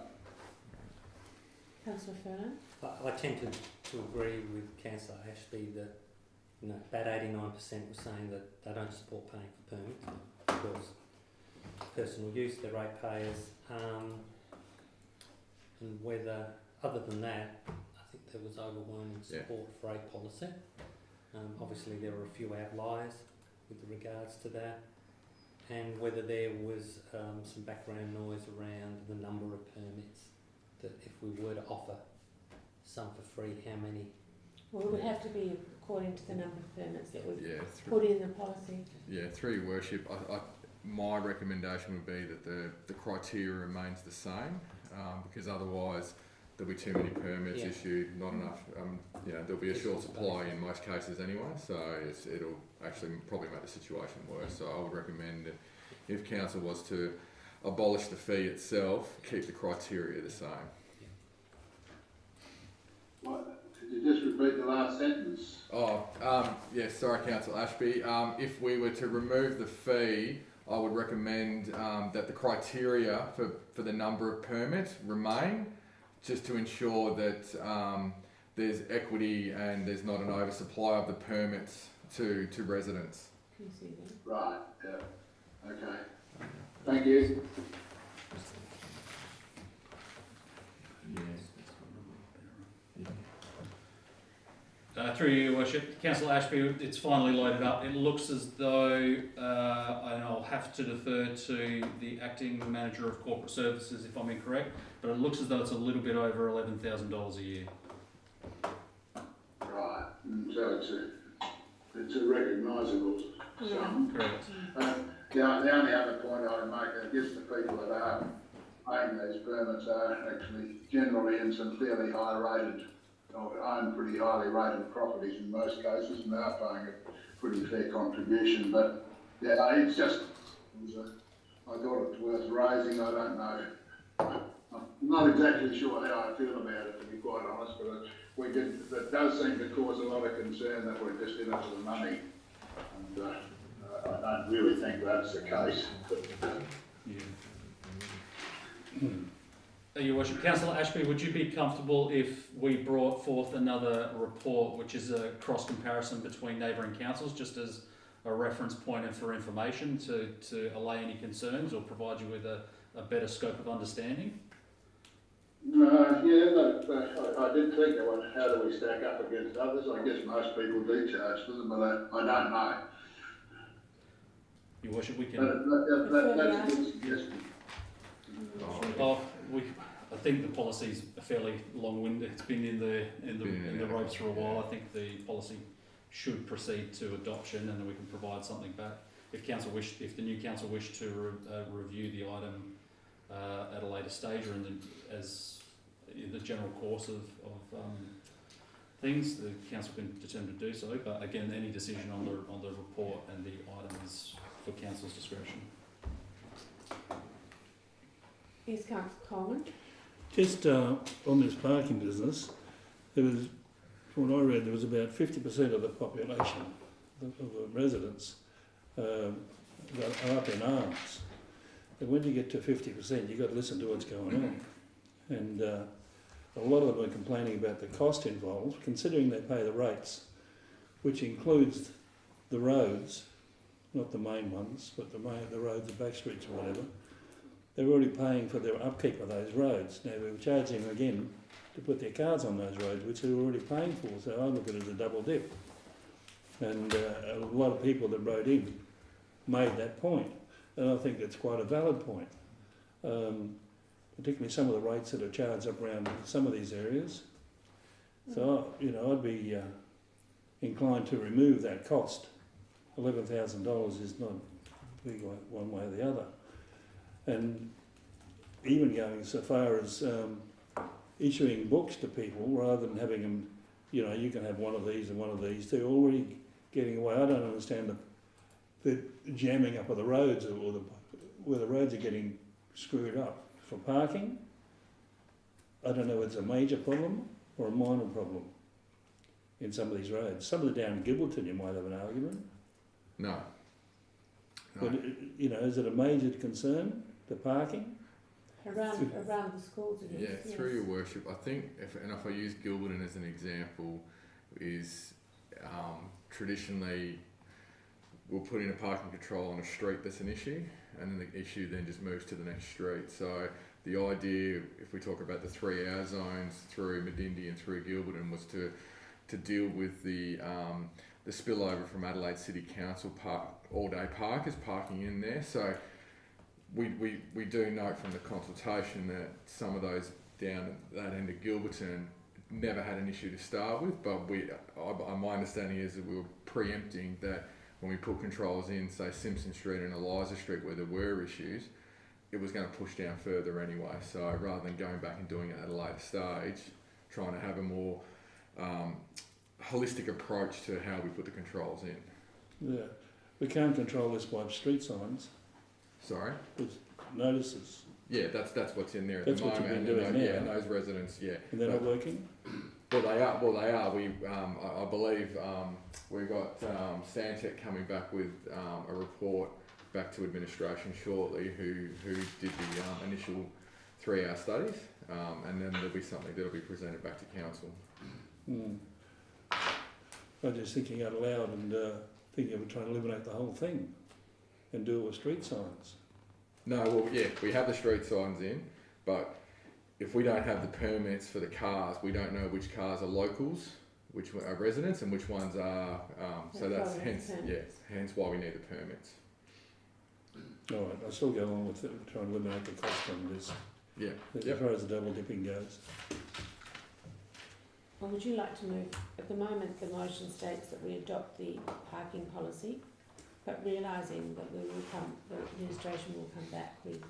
[SPEAKER 1] Councillor Fernand?
[SPEAKER 9] I tend to agree with Councillor Ashby that about 89% was saying that they don't support paying for permits because personal use, they're ratepayers, and whether, other than that, I think there was overwhelming support for a policy. Obviously there were a few outliers with regards to that, and whether there was some background noise around the number of permits, that if we were to offer some for free, how many?
[SPEAKER 1] Well, it would have to be according to the number of permits that we put in the policy.
[SPEAKER 11] Yeah, through your worship, my recommendation would be that the criteria remains the same, because otherwise there'll be too many permits issued, not enough. There'll be a short supply in most cases anyway, so it'll actually probably make the situation worse. So I would recommend that if council was to abolish the fee itself, keep the criteria the same.
[SPEAKER 5] Could you just repeat the last sentence?
[SPEAKER 11] Sorry, Councillor Ashby. If we were to remove the fee, I would recommend that the criteria for the number of permits remain, just to ensure that there's equity and there's not an oversupply of the permits to residents.
[SPEAKER 1] Can you see that?
[SPEAKER 5] Right, yeah. Okay. Thank you.
[SPEAKER 6] Through your worship, Councillor Ashby, it's finally loaded up. It looks as though, and I'll have to defer to the acting manager of corporate services if I'm incorrect, but it looks as though it's a little bit over $11,000 a year.
[SPEAKER 5] Right, so it's a recognisable sum.
[SPEAKER 6] Correct.
[SPEAKER 5] The only other point I would make, I guess the people that are paying these permits are actually generally in some fairly high rated, or own pretty highly rated properties in most cases, and they are paying a pretty fair contribution. But yeah, it's just, I thought it was worth raising. I don't know. I'm not exactly sure how I feel about it, to be quite honest, but it does seem to cause a lot of concern that we're just in it for the money. And I don't really think that's the case. But,
[SPEAKER 6] Your Worship, Councillor Ashby, would you be comfortable if we brought forth another report which is a cross comparison between neighbouring councils, just as a reference point and for information to allay any concerns or provide you with a better scope of understanding?
[SPEAKER 5] I did think of one, how do we stack up against others? I guess most people do charge for them, but I don't know.
[SPEAKER 6] Your Worship, we can...
[SPEAKER 5] That's a good suggestion.
[SPEAKER 6] I think the policy's fairly long-winded. It's been in the ropes for a while. I think the policy should proceed to adoption, and then we can provide something back. If the new council wish to review the item at a later stage, or as in the general course of things, the council can determine to do so. But again, any decision on the report and the item is for council's discretion.
[SPEAKER 1] Yes, Councillor Coleman.
[SPEAKER 10] Just on this parking business, there was, from what I read, there was about 50% of the population, of the residents, are up in arms. And when you get to 50%, you've got to listen to what's going on. And a lot of them are complaining about the cost involved, considering they pay the rates, which includes the roads, not the main ones, but the roads, the back streets or whatever. They're already paying for their upkeep of those roads. Now we're charging them again to put their cars on those roads, which they're already paying for. So I look at it as a double dip. And a lot of people that rode in made that point. And I think it's quite a valid point. Particularly some of the rates that are charged up around some of these areas. So, I'd be inclined to remove that cost. $11,000 is not big one way or the other. And even going so far as issuing books to people rather than having them, you can have one of these and one of these. They're already getting away. I don't understand the jamming up of the roads or where the roads are getting screwed up for parking. I don't know if it's a major problem or a minor problem in some of these roads. Some of them down in Gibbleton you might have an argument.
[SPEAKER 11] No.
[SPEAKER 10] But, is it a major concern, the parking?
[SPEAKER 1] Around the schools, it is.
[SPEAKER 11] Yeah,
[SPEAKER 1] yes.
[SPEAKER 11] through your worship, I think, if I use Gilberton as an example, is traditionally we'll put in a parking control on a street that's an issue, and then the issue then just moves to the next street. So the idea, if we talk about the 3-hour zones through Medindi and through Gilberton, was to deal with the spillover from Adelaide City Council all-day parkers parking in there. So we do note from the consultation that some of those down at that end of Gilberton never had an issue to start with, but my understanding is that we were preempting that when we put controls in, say Simpson Street and Eliza Street where there were issues, it was going to push down further anyway. So rather than going back and doing it at a later stage, trying to have a more holistic approach to how we put the controls in.
[SPEAKER 10] Yeah, we can't control this by street signs.
[SPEAKER 11] Sorry?
[SPEAKER 10] With notices.
[SPEAKER 11] Yeah, that's what's in there at
[SPEAKER 10] That's
[SPEAKER 11] the
[SPEAKER 10] what
[SPEAKER 11] moment.
[SPEAKER 10] you've been doing now.
[SPEAKER 11] Yeah, and those residents, yeah.
[SPEAKER 10] And they're not working?
[SPEAKER 11] Well, they are. We, I believe, we've got Stantec coming back with a report back to administration shortly, who did the initial 3-hour studies, and then there'll be something that'll be presented back to council.
[SPEAKER 10] I'm just thinking out loud and thinking of trying to eliminate the whole thing and do it with street signs.
[SPEAKER 11] No, well, yeah, we have the street signs in, but if we don't have the permits for the cars, we don't know which cars are locals, which are residents, and which ones are. So that's hence why we need the permits.
[SPEAKER 10] All right, I'll still go on with it, trying to eliminate the cost from this.
[SPEAKER 11] Yeah.
[SPEAKER 10] As far as the double dipping goes.
[SPEAKER 1] Well, would you like to move? At the moment, the motion states that we adopt the parking policy, but realising that the administration will come back with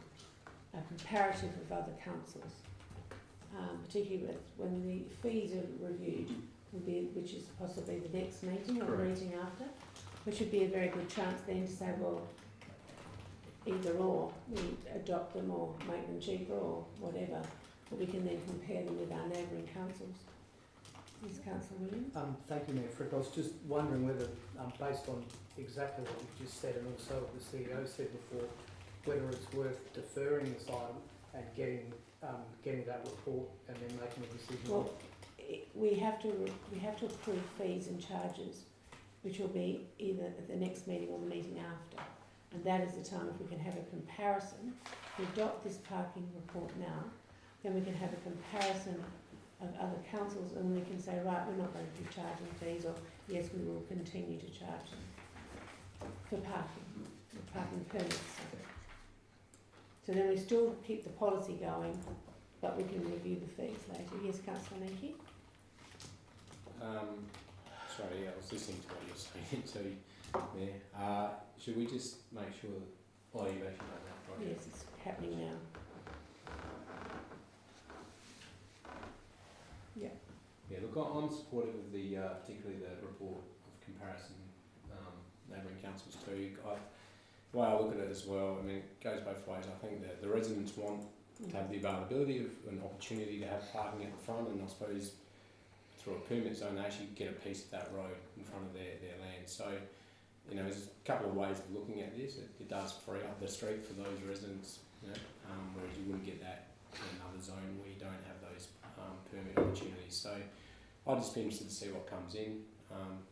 [SPEAKER 1] a comparative of other councils, particularly when the fees are reviewed, which is possibly the next meeting or the meeting after, which would be a very good chance then to say, well, either or, we adopt them or make them cheaper or whatever, but we can then compare them with our neighbouring councils. Yes, Councillor Williams.
[SPEAKER 8] Thank you, Mayor Frick. I was just wondering whether, based on exactly what you've just said and also what the CEO said before, whether it's worth deferring this item and getting that report and then making a decision.
[SPEAKER 1] Well, we have to approve fees and charges, which will be either at the next meeting or the meeting after. And that is the time if we can have a comparison. We adopt this parking report now, then we can have a comparison of other councils, and we can say, right, we're not going to be charging fees, or yes, we will continue to charge them for parking permits. So then we still keep the policy going, but we can review the fees later. Yes, Councillor Leakey?
[SPEAKER 2] Sorry, I was listening to what you were saying too there. Should we just make sure, oh, you've actually done that project?
[SPEAKER 1] Yes, it's happening now.
[SPEAKER 2] Yeah, look, I'm supportive of the, particularly the report of comparison, neighbouring councils too. The way I look at it as well, I mean, it goes both ways. I think that the residents want to have the availability of an opportunity to have parking at the front, and I suppose through a permit zone they actually get a piece of that road in front of their land. So, you know, there's a couple of ways of looking at this. It does free up the street for those residents, you know, whereas you wouldn't get that in another zone where you don't have those permit opportunities. So I'll just be interested to see what comes in.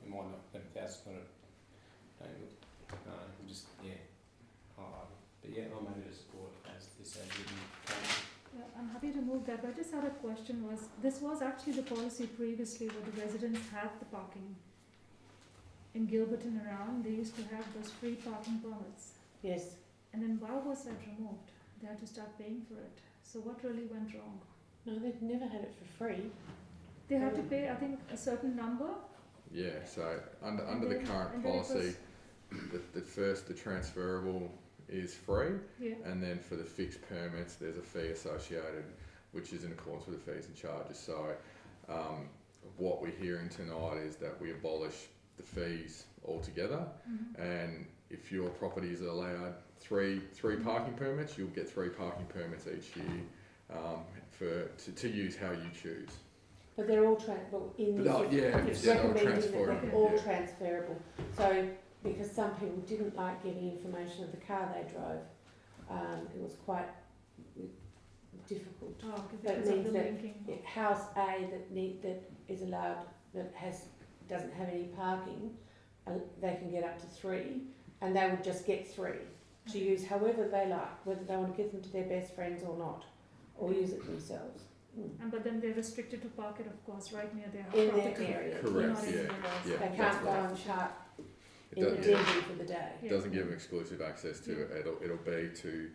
[SPEAKER 2] It might not, but that's not a, just, yeah. But yeah, I'm happy to support as this as written.
[SPEAKER 3] Yeah, I'm happy to move that, but I just had a question. This was actually the policy previously where the residents had the parking in Gilbert and around. They used to have those free parking permits.
[SPEAKER 1] Yes.
[SPEAKER 3] And then why was that removed? They had to start paying for it. So what really went wrong?
[SPEAKER 1] No, they've never had it for free.
[SPEAKER 3] They had to pay, I think, a certain number.
[SPEAKER 11] Yeah, so under the current policy, the transferable is free,
[SPEAKER 3] Yeah.
[SPEAKER 11] and then for the fixed permits there's a fee associated which is in accordance with the fees and charges. So what we're hearing tonight is that we abolish the fees altogether, and if your property is allowed three parking permits, you'll get 3 parking permits each year to use how you choose.
[SPEAKER 1] But they're all it's recommended that they're all transferable. So because some people didn't like getting information of the car they drove, it was quite difficult.
[SPEAKER 3] Oh,
[SPEAKER 1] That means that house A that is allowed, doesn't have any parking, they can get up to 3, and they would just get 3 to use however they like, whether they want to give them to their best friends or not, or use it themselves.
[SPEAKER 3] But then they're restricted to park it, of course, right near their
[SPEAKER 1] In
[SPEAKER 3] property.
[SPEAKER 1] their area.
[SPEAKER 11] Correct,
[SPEAKER 3] Not anywhere else.
[SPEAKER 11] yeah.
[SPEAKER 1] They can't go and park in
[SPEAKER 11] It
[SPEAKER 1] the DB for the day.
[SPEAKER 11] It doesn't give them exclusive access to it. It'll be to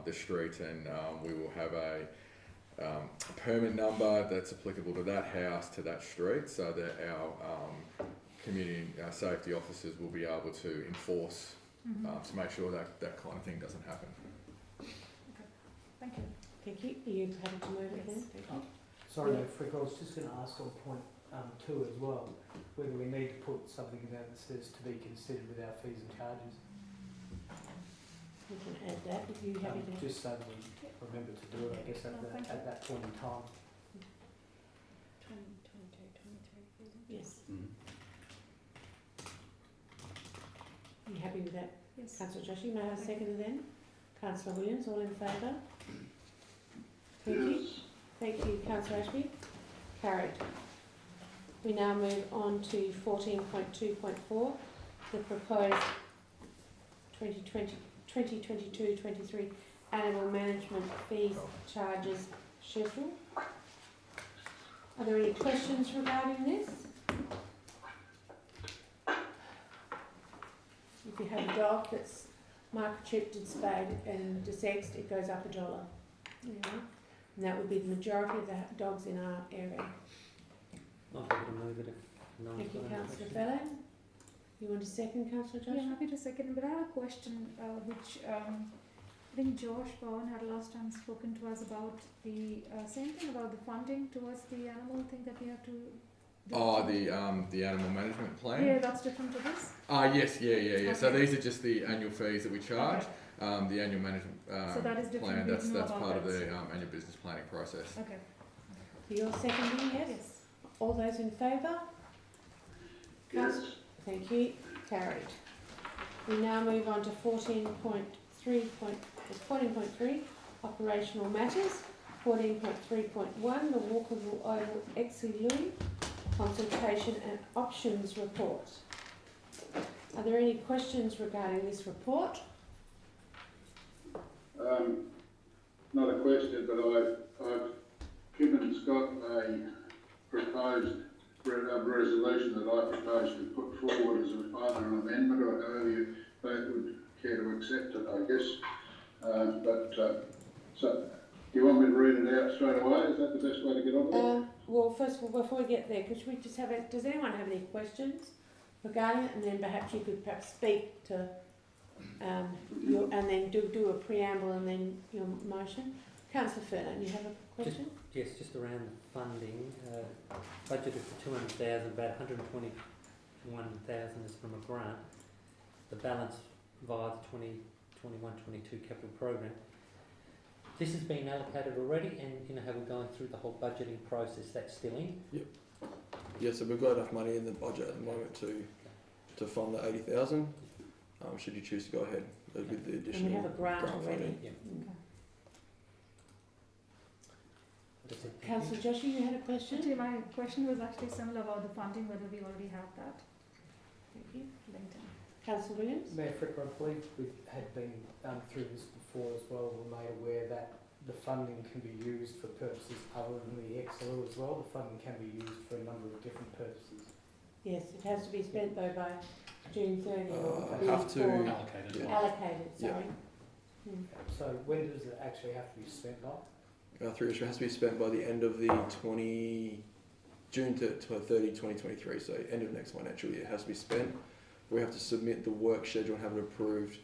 [SPEAKER 11] the street, and we will have a permit number that's applicable to that house, to that street, so that our community safety officers will be able to enforce to make sure that that kind of thing doesn't happen.
[SPEAKER 3] Okay. Thank you.
[SPEAKER 1] Thank you. Are you happy to move it then? Thank you.
[SPEAKER 8] Sorry, Mayor Frick, I was just going to ask on point 2 as well, whether we need to put something in there that says to be considered with our fees and charges.
[SPEAKER 1] We can add that if you're happy to.
[SPEAKER 8] Just so that we remember to do it, I guess, at that point in time.
[SPEAKER 1] 22, 23. Yes.
[SPEAKER 6] Mm.
[SPEAKER 1] Are you happy with that?
[SPEAKER 3] Yes.
[SPEAKER 1] Councillor Joshi, may I have a seconder then? Councillor Williams, all in favour? Thank
[SPEAKER 5] Yes.
[SPEAKER 1] you. Thank you, Councillor Ashby. Carried. We now move on to 14.2.4, the proposed 2022-23 animal management fees charges schedule. Are there any questions regarding this? If you have a dog that's microchipped and spayed and desexed, it goes up $1. You know? And that would be the majority of the dogs in our area.
[SPEAKER 9] I'm happy to move it if no one's
[SPEAKER 1] Thank you,
[SPEAKER 9] got any
[SPEAKER 1] Councillor
[SPEAKER 9] questions.
[SPEAKER 1] Fellow. You want a second, Councillor Josh?
[SPEAKER 3] Yeah, happy to second, but I have a question which I think Josh Bowen had last time spoken to us about the same thing about the funding towards the animal thing that we have to do.
[SPEAKER 11] Oh, the animal management plan?
[SPEAKER 3] Yeah, that's different to this?
[SPEAKER 11] Yes, yeah.
[SPEAKER 3] Okay.
[SPEAKER 11] So these are just the annual fees that we charge.
[SPEAKER 3] Okay.
[SPEAKER 11] The annual management
[SPEAKER 3] So that is different,
[SPEAKER 11] plan,
[SPEAKER 3] we
[SPEAKER 11] that's
[SPEAKER 3] know about
[SPEAKER 11] part of
[SPEAKER 3] that.
[SPEAKER 11] the annual business planning process.
[SPEAKER 3] Okay.
[SPEAKER 1] You're seconding, yes?
[SPEAKER 3] Yes.
[SPEAKER 1] All those in favour?
[SPEAKER 5] Yes.
[SPEAKER 1] Thank you. Carried. We now move on to 14.3, operational matters. 14.3.1, the Walkerville Oval Exi-Louis consultation and options report. Are there any questions regarding this report?
[SPEAKER 5] Not a question, but I've given Scott a proposed resolution that I propose to put forward as either an amendment or however you both would care to accept it, I guess. So, do you want me to read it out straight away? Is that the best way to get on with it?
[SPEAKER 1] Well, first of all, before we get there, could we just have does anyone have any questions regarding it? And then perhaps you could speak to and then do a preamble and then your motion. Councillor Ferdinand, you have a question?
[SPEAKER 9] Yes, just around the funding, budgeted for 200,000, about 121,000 is from a grant. The balance via the 2021-22 capital program. This has been allocated already, and have we gone through the whole budgeting process? That's still in.
[SPEAKER 7] Yep. Yeah, so we've got enough money in the budget at the moment to fund the 80,000. Should you choose to go ahead with the additional.
[SPEAKER 1] And we have a grant already.
[SPEAKER 9] Yeah.
[SPEAKER 1] Okay. Councillor Joshi, you had a question?
[SPEAKER 3] Actually, my question was actually similar about the funding, whether we already have that.
[SPEAKER 1] Thank you.
[SPEAKER 3] Linked in.
[SPEAKER 1] Councillor Williams?
[SPEAKER 8] Mayor Fricker, I believe we had been through this before as well. We're made aware that the funding can be used for purposes other than the XLU as well. The funding can be used for a number of different purposes.
[SPEAKER 1] Yes, it has to be spent though by June 30th.
[SPEAKER 7] Have to
[SPEAKER 6] Allocated.
[SPEAKER 7] Yeah.
[SPEAKER 1] Allocated, sorry.
[SPEAKER 8] So when does it actually have to be spent by?
[SPEAKER 7] It has to be spent by the end of the June to 30, 2023. So end of next financial year, it has to be spent. We have to submit the work schedule and have it approved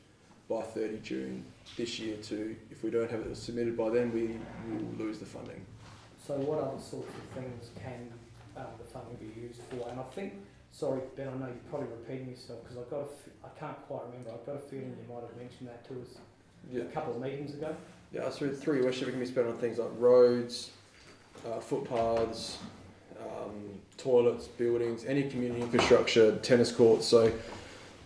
[SPEAKER 7] by 30 June this year too. If we don't have it submitted by then, we will lose the funding.
[SPEAKER 8] So what other sorts of things can the funding be used for? And I think, sorry Ben, I know you're probably repeating yourself because I can't quite remember. I've got a feeling you might have mentioned that to us a couple of meetings ago.
[SPEAKER 7] Yeah, so through your worship, it can be spent on things like roads, footpaths, toilets, buildings, any community infrastructure, tennis courts. So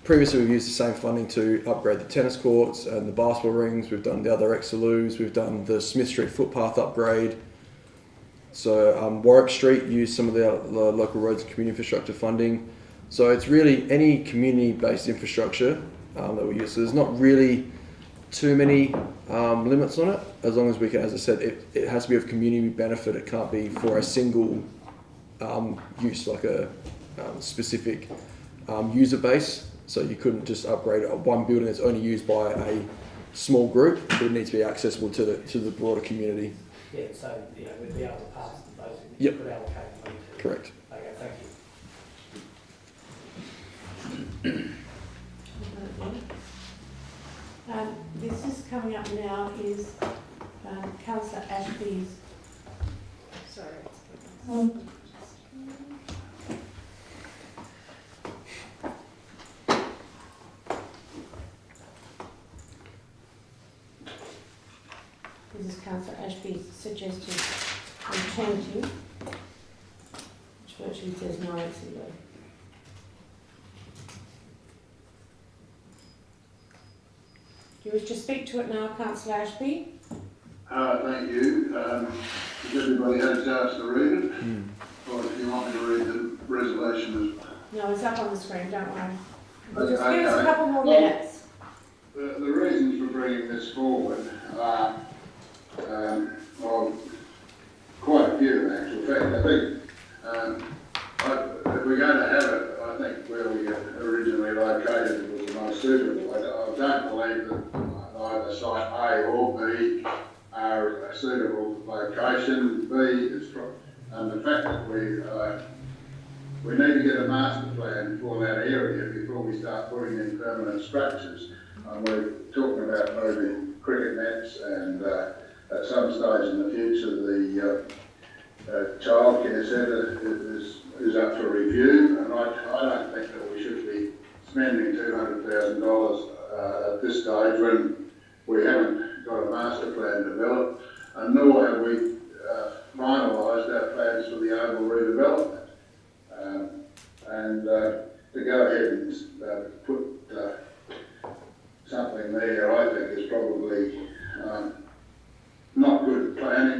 [SPEAKER 7] previously we've used the same funding to upgrade the tennis courts and the basketball rings. We've done the other XLUs. We've done the Smith Street footpath upgrade. So Warwick Street used some of the local roads and community infrastructure funding. So it's really any community-based infrastructure that we use. So there's not really too many limits on it, as long as we can, as I said, it has to be of community benefit. It can't be for a single use, like a specific user base. So you couldn't just upgrade one building that's only used by a small group. It would need to be accessible to the broader community.
[SPEAKER 8] Yeah, so with the other parts of those,
[SPEAKER 7] Yep.
[SPEAKER 8] could allocate money to.
[SPEAKER 7] Correct.
[SPEAKER 8] Okay, thank you.
[SPEAKER 1] This is coming up now is Councillor Ashby's. Sorry. This is Councillor Ashby's suggestion on changing, which virtually says no XLU. Do you wish to speak to it now, Councillor Ashby?
[SPEAKER 5] Thank you. Has everybody had a chance to read it? Or if you want me to read the resolution as well?
[SPEAKER 1] No, it's up on the screen, don't worry. Just
[SPEAKER 5] Okay.
[SPEAKER 1] give us a couple more minutes.
[SPEAKER 5] The reasons for bringing this forward are quite a few in actual fact. I think if we're going to have it, I think where we originally located it was the most suitable. I don't believe that either site A or B are a suitable location. B is and the fact that we need to get a master plan for that area before we start putting in permanent structures. We're talking about moving cricket nets and at some stage in the future the childcare centre is up for review, and I don't think that we should be spending $200,000 at this stage when we haven't got a master plan developed, and nor have we finalised our plans for the Oval redevelopment.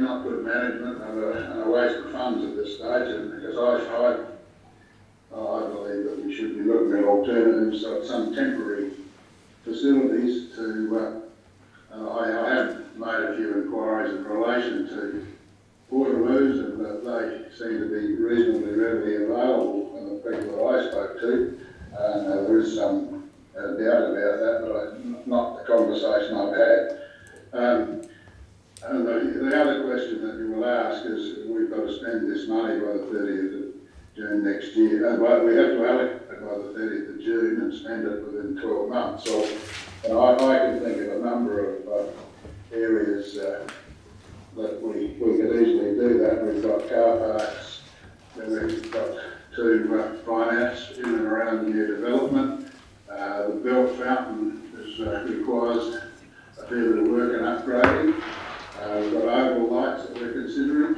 [SPEAKER 5] not good management and a waste of funds at this stage, and because I believe that we should be looking at alternatives, some temporary facilities to, I have made a few inquiries in relation to Waterloos, and they seem to be reasonably readily available from the people that I spoke to. There is some doubt about that, but not the conversation I've had. And the other question that you will ask is, we've got to spend this money by the 30th of June next year. But we have to allocate it by the 30th of June and spend it within 12 months. So I can think of a number of areas that we could easily do that. We've got car parks, then we've got to finance in and around the new development. The belt fountain requires a fair bit of work and upgrading. We've got oval lights that we're considering.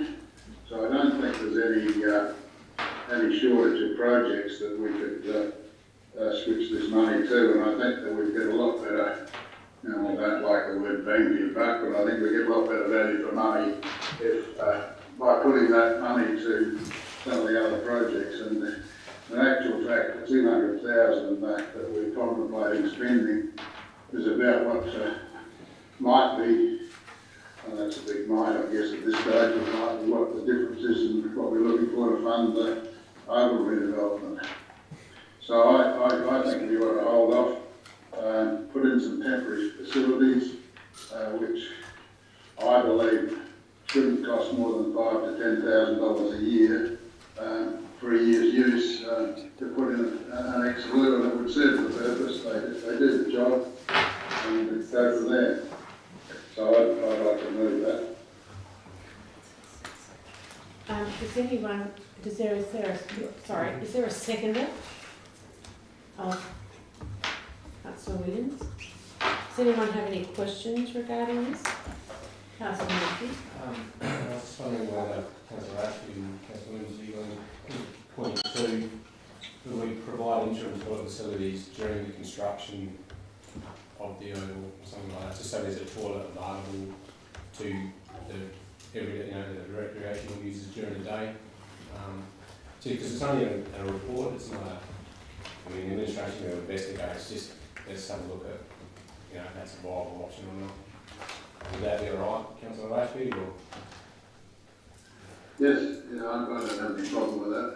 [SPEAKER 5] So I don't think there's any shortage of projects that we could switch this money to, and I think that we'd get a lot better. I don't like the word bang for your buck, but I think we get a lot better value for money if by putting that money to some of the other projects. And in actual fact, the 200,000 that we're contemplating spending is about what might be, and that's a big might, I guess, at this stage, but might be what the difference is in what we're looking for to fund the overall redevelopment. So I think we ought to hold off, put in some temporary facilities, which I believe shouldn't cost more than $5,000 to $10,000 a year for a year's use, to put in an excluder that would serve the purpose. They do the job, and go from there. So I'd like to move that.
[SPEAKER 1] Is there a seconder of Councillor Williams? Does anyone have any questions regarding this? Councillor Murphy.
[SPEAKER 2] I was just wondering whether Councillor Ashby and Councillor Williams, are you going to point to, will we provide interim toilet facilities during the construction of the oval, something like that, just so there's a toilet available to the the recreational users during the day? Because it's only a report, it's not the administration will investigate, it's just, let's have a look at, if that's a viable option or not. Would that be alright, Councillor Ashby, or?
[SPEAKER 5] Yes, I don't have any problem with that.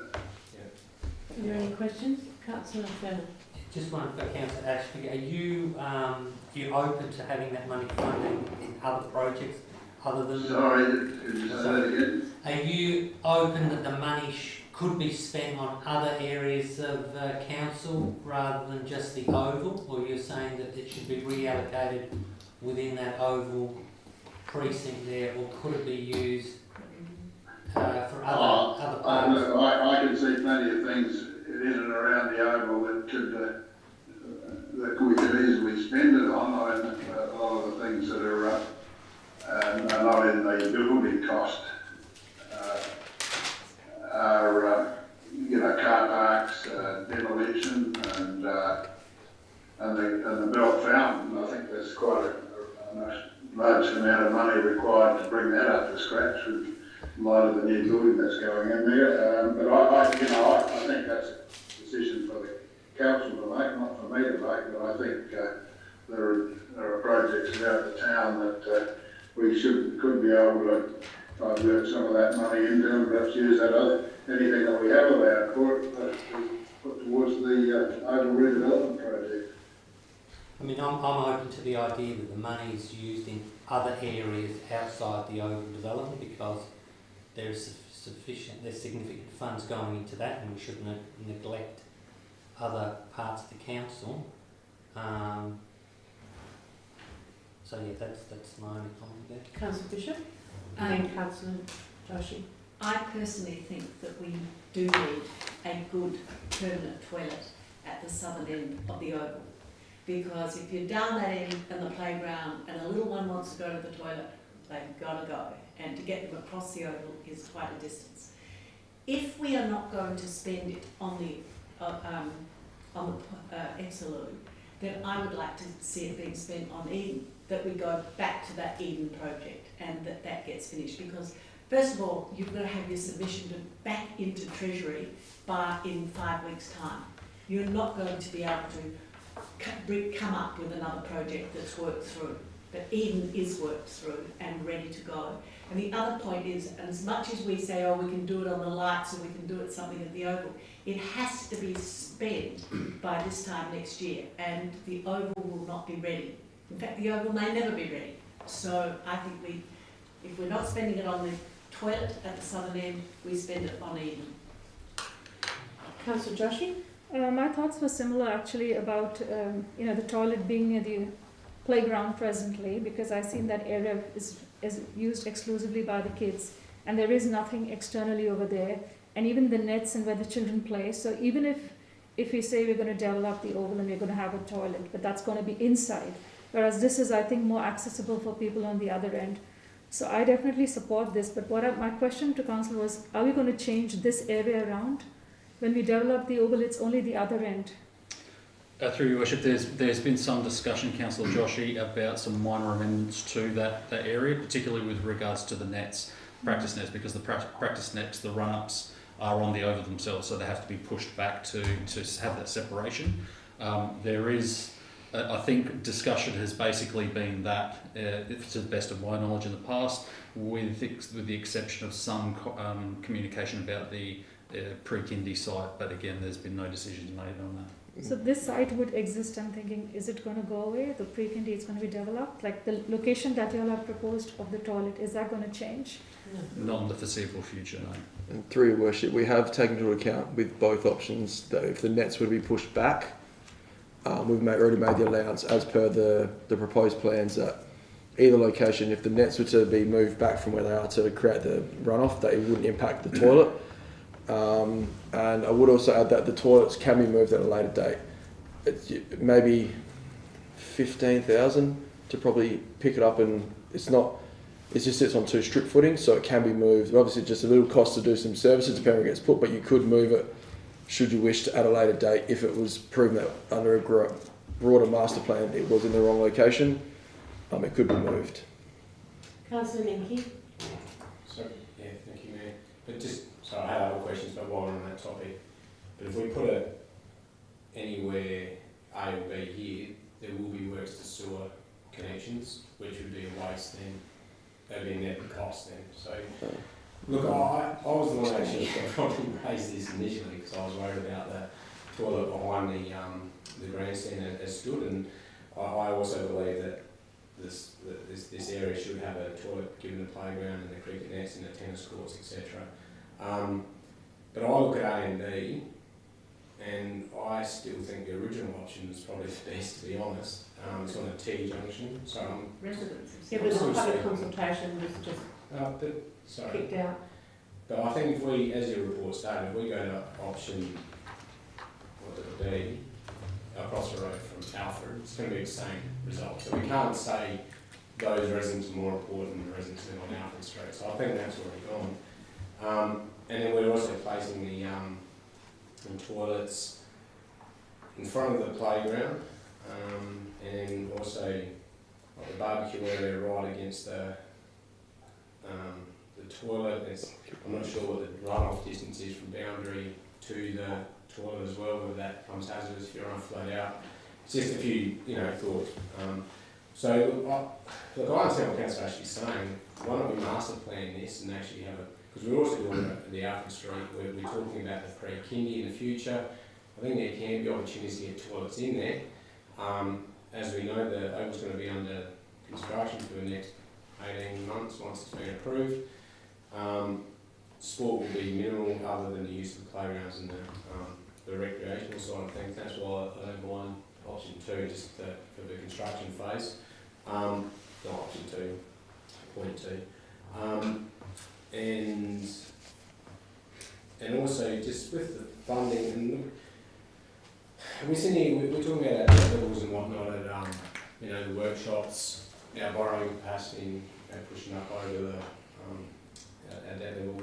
[SPEAKER 1] Are there any questions? Councillor Fenner.
[SPEAKER 9] Just one for Councillor Ashby. Are you open to having that money funding in other projects other than?
[SPEAKER 5] Sorry, could you say that again?
[SPEAKER 9] Are you open that the money could be spent on other areas of council rather than just the oval, or you're saying that it should be reallocated within that oval precinct there, or could it be used for other parts?
[SPEAKER 5] I can see plenty of things in and around the oval that could that we could easily spend it on. A lot of the things that are not in the building cost are car parks, demolition, and the belt fountain. I think there's quite a large amount of money required to bring that up to scratch with a lot of the new building that's going in there. But I think that's a decision for the council to make, not for me to make. But I think there are projects throughout the town that we could be able to divert some of that money into, and perhaps use anything that we have allowed for it to put towards the overall redevelopment project.
[SPEAKER 9] I mean, I'm open to the idea that the money is used in other areas outside the overall development, because there's significant funds going into that, and we shouldn't neglect other parts of the council. So yeah, that's my only comment there.
[SPEAKER 1] Councillor Bishop and Councillor Joshi.
[SPEAKER 4] I personally think that we do need a good permanent toilet at the southern end of the oval, because if you're down that end and the playground and a little one wants to go to the toilet, they've got to go, and to get them across the oval is quite a distance. If we are not going to spend it on the Exelou, then I would like to see it being spent on Eden, that we go back to that Eden project and that gets finished, because first of all, you've got to have your submission back into Treasury in 5 weeks' time. You're not going to be able to come up with another project that's worked through. But Eden is worked through and ready to go. And the other point is, as much as we say, oh, we can do it on the lights or we can do it something at the Oval, it has to be spent by this time next year, and the Oval will not be ready. In fact, the Oval may never be ready. So I think if we're not spending it on the toilet at the southern end, we spend it on Eden.
[SPEAKER 1] Councillor Joshi?
[SPEAKER 3] My thoughts were similar actually about the toilet being near the playground presently, because I've seen that area is used exclusively by the kids, and there is nothing externally over there, and even the nets and where the children play. So even if we say we're going to develop the Oval and we're going to have a toilet, but that's going to be inside, whereas this is, I think, more accessible for people on the other end. So I definitely support this, but my question to Council was, are we going to change this area around? When we develop the Oval, it's only the other end.
[SPEAKER 6] Through your worship, there's been some discussion, Councillor Joshi, about some minor amendments to that area, particularly with regards to the nets, practice nets, because the practice nets, the run-ups, are on the Oval themselves, so they have to be pushed back to have that separation. There is, I think, discussion has basically been that, to the best of my knowledge in the past, with the exception of some communication about the pre-kindy site, but again, there's been no decisions made on that.
[SPEAKER 3] So this site would exist, I'm thinking, is it going to go away? The pre-kindy is going to be developed? Like the location that you all have proposed of the toilet, is that going to change?
[SPEAKER 6] No. Not in the foreseeable future, no.
[SPEAKER 7] And through your worship, we have taken into account with both options that if the nets were to be pushed back, we've already made the allowance as per the proposed plans that either location, if the nets were to be moved back from where they are to create the runoff, that it wouldn't impact the toilet. And I would also add that the toilets can be moved at a later date. It's maybe 15,000 to probably pick it up, and it just sits on 2 strip footings, so it can be moved. Obviously, just a little cost to do some services depending where it gets put, but you could move it should you wish to at a later date if it was proven that under a broader master plan it was in the wrong location. It could be moved.
[SPEAKER 1] Councillor Linky?
[SPEAKER 2] So, yeah, thank you, Mayor. But just, so I had other questions, but while we're on that topic, but if we put it anywhere A or B here, there will be works to sewer connections, which would be a waste then. That'd be a net cost then. So, look, I was the one actually probably raised this initially because I was worried about the toilet behind the grandstand as stood, and I also believe that this area should have a toilet given the playground and the cricket nets and the tennis courts, etc. But I look at A and B, and I still think the original option is probably the best, to be honest. It's on a T junction, so
[SPEAKER 1] Residents. Yeah, but the public consultation was just kicked out.
[SPEAKER 2] But I think if we, as your report stated, if we go to option, what would it be, across the road from Alfred, it's going to be the same result. So we can't say those residents are more important than the residents who live on Alfred Street. So I think that's already gone. And then we're also placing the toilets in front of the playground, and also the barbecue area right against the toilet. I'm not sure what the runoff distance is from boundary to the toilet as well, whether that becomes hazardous if you're on a float out. It's just a few, thoughts. So look, I understand what Councillor Ashley's saying. Why don't we master plan this and actually have a, because we're also doing the Alfred Street where we're talking about the pre-kindy in the future. I think there can be opportunities to get toilets in there. As we know, the Oval's going to be under construction for the next 18 months once it's been approved. Sport will be minimal other than the use of the playgrounds and the recreational side of things. That's why I don't mind option 2 just for the construction phase. Not option 2, point 2. And also just with the funding, and we're sitting here, we're talking about our levels and whatnot at the workshops, our borrowing capacity, and pushing up over the at that level.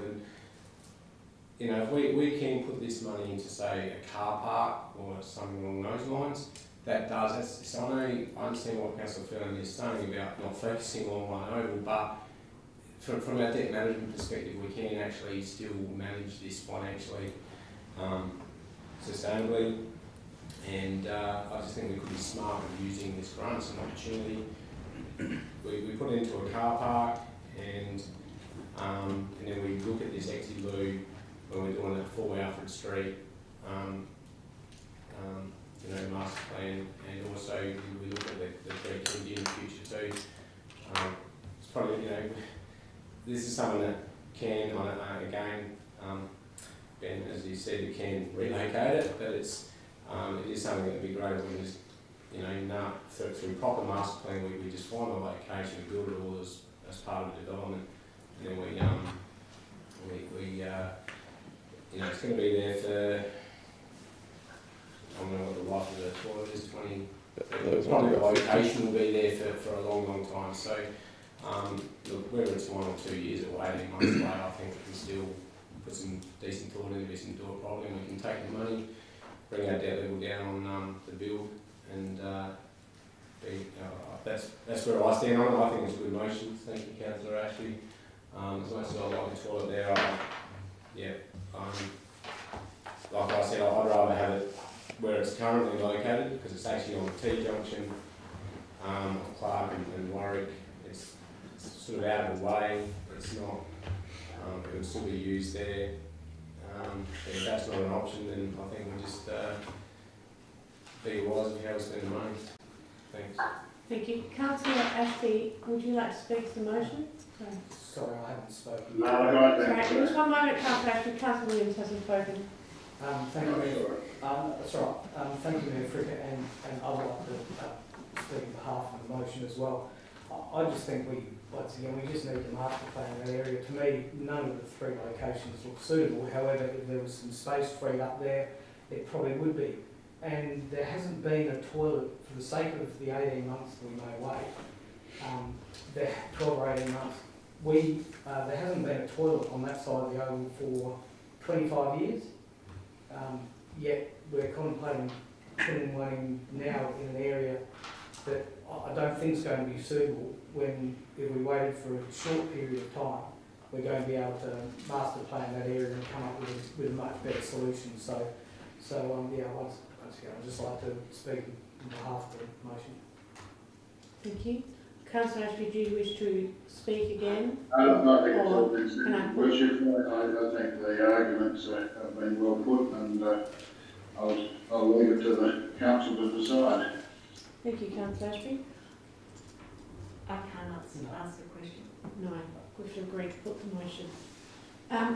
[SPEAKER 2] And if we can put this money into say a car park or something along those lines, that does. So I understand what Councillor Fernand is saying about not focusing on one oval, but from our debt management perspective, we can actually still manage this financially sustainably, and I just think we could be smart with using this grant as an opportunity. We put it into a car park, and then we look at this ex-loo when we're doing that 4 Alfred Street, master plan, and also we look at the Greek Indian future too. It's probably, this is something that can, again, Ben, as you said, you can relocate it, but it is something that would be great if we just, through proper master plan, we just find a location, we build it all as part of the development, and then it's going to be there for, I don't know what the life of the toilet is, 20, probably the location will be there for a long, long time. So, look, whether it's 1 or 2 years or 18 months away, I think we can still put some decent thought into this and do it properly, and we can take the money, bring our debt level down on the build, and that's where I stand on it. I think it's a good motion. Thank you, Councillor Ashby. As much as I like the toilet there, like I said, I'd rather have it where it's currently located, because it's actually on the T-junction of Clark and Warwick. It's sort of out of the way. It's not, it would still be used there. If that's not an option, then I think we just be wise of how we spend the money. Thanks.
[SPEAKER 1] Thank you. Councillor Ashby, would you like to speak to the motion?
[SPEAKER 8] Sorry, I haven't spoken.
[SPEAKER 5] No, I don't
[SPEAKER 1] Sorry,
[SPEAKER 5] think
[SPEAKER 1] just one moment, Councillor Ashby. Councillor Williams hasn't spoken.
[SPEAKER 8] Thank you, Mayor. That's all right. Thank you, Mayor Fricker, and I would like to speak on behalf of the motion as well. I just think once again, we just need to master plan that area. To me, none of the 3 locations look suitable. However, if there was some space freed up there, it probably would be. And there hasn't been a toilet, for the sake of the 18 months we may wait, 12 or 18 months, there hasn't been a toilet on that side of the oval for 25 years. Yet we're contemplating putting one in now in an area that I don't think is going to be suitable, when if we waited for a short period of time, we're going to be able to master plan that area and come up with a much better solution. So once again, I'd just like to speak on behalf of the motion.
[SPEAKER 1] Thank you. Councillor Ashby, do you wish to speak again?
[SPEAKER 5] I think it's all been said. I think the arguments have been well put, and I'll leave it to the council to decide.
[SPEAKER 1] Thank you, Councillor Ashby.
[SPEAKER 4] I can't answer the question.
[SPEAKER 1] No, we should agree to put the motion.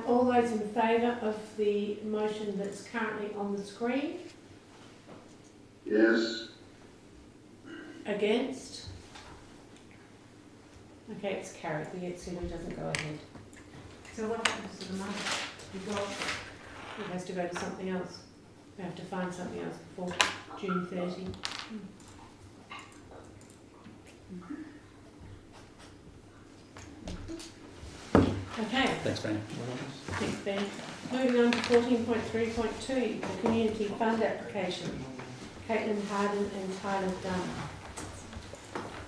[SPEAKER 1] All those in favour of the motion that's currently on the screen?
[SPEAKER 5] Yes.
[SPEAKER 1] Against? Okay, it's carried. The ex-loo doesn't go ahead.
[SPEAKER 4] So what happens to the money?
[SPEAKER 1] It has to go to something else. We have to find something else before June 30. Okay.
[SPEAKER 6] Thanks, Ben.
[SPEAKER 1] Thanks, Ben. Moving on to 14.3.2, the Community Fund application. Caitlin Harden and Tyler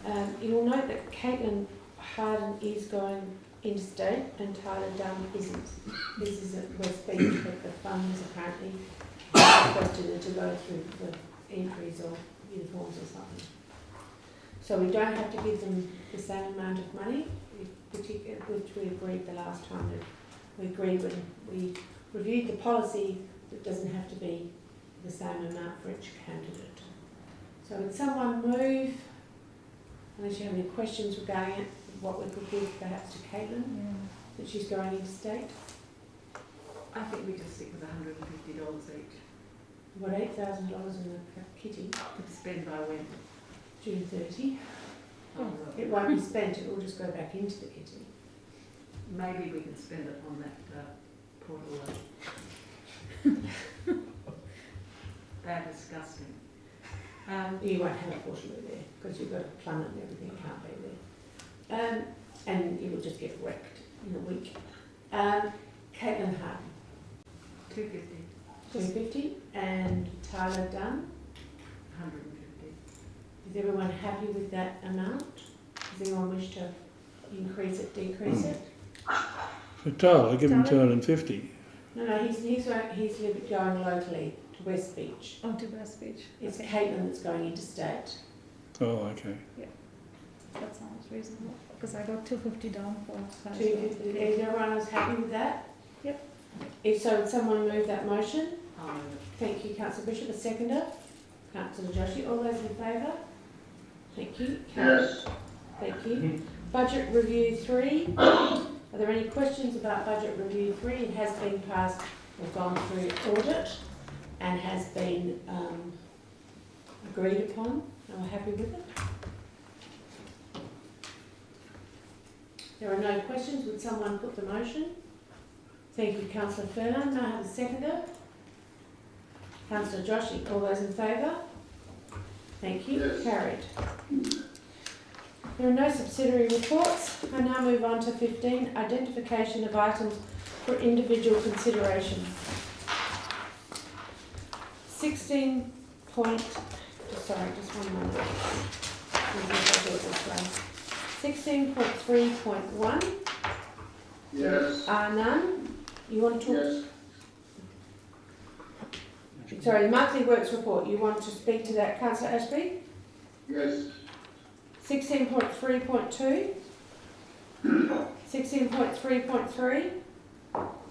[SPEAKER 1] Dunn. You will note that Caitlin Harden is going interstate and Tyler Dunn isn't. This is at West Beach, but the funds apparently requested her to go through the entries or uniforms or something. So we don't have to give them the same amount of money, which we agreed the last time that we agreed when we reviewed the policy. It doesn't have to be the same amount for each candidate. So would someone move, unless you have any questions regarding it, what we could give perhaps to Caitlin, that she's going interstate?
[SPEAKER 4] I think we just stick with $150 each.
[SPEAKER 1] We've got $8,000 in the kitty.
[SPEAKER 4] To spend by when?
[SPEAKER 1] June 30.
[SPEAKER 4] Oh,
[SPEAKER 1] It won't be spent, it will just go back into the kitty.
[SPEAKER 4] maybe we can spend it on that portal. They're disgusting.
[SPEAKER 1] You won't have a portable there because you've got a plumber and everything, it can't be there. And you will just get wrecked in a week. Caitlin Harden,
[SPEAKER 4] $250.
[SPEAKER 1] $250, and Tyler Dunn, Is everyone happy with that amount? Does anyone wish to increase it, decrease it?
[SPEAKER 10] For Tyler, give him
[SPEAKER 3] Tyler?
[SPEAKER 10] 250.
[SPEAKER 1] No, he's going locally to West Beach.
[SPEAKER 3] On to West Beach.
[SPEAKER 1] It's
[SPEAKER 3] Okay.
[SPEAKER 1] Caitlin that's going interstate.
[SPEAKER 10] Oh, okay.
[SPEAKER 3] That sounds reasonable, because I got 250 down for her.
[SPEAKER 1] 250. Is everyone else happy with that?
[SPEAKER 3] Yep.
[SPEAKER 1] If so, would someone move that motion?
[SPEAKER 4] I'll move it.
[SPEAKER 1] Thank you, Councillor Bishop. A seconder? Councillor Joshi. All those in favour? Thank you.
[SPEAKER 5] Yes.
[SPEAKER 1] Thank you. Budget Review 3. Are there any questions about Budget Review 3? It has been passed, we've gone through audit and has been agreed upon. And we're happy with it. There are no questions. Would someone put the motion? Thank you, Councillor Fernand. May I have a seconder? Councillor Joshi. All those in favour? Thank you.
[SPEAKER 5] Yes.
[SPEAKER 1] Carried. There are no subsidiary reports. I now move on to 15, identification of items for individual consideration. 16 point, sorry, just one moment. I'll do it this way. 16.3.1.
[SPEAKER 5] Yes.
[SPEAKER 1] Are none. You want to talk?
[SPEAKER 5] Yes.
[SPEAKER 1] Sorry, the monthly works report. You want to speak to that, Councillor Ashby?
[SPEAKER 5] Yes.
[SPEAKER 1] 16.3.2. 16.3.3.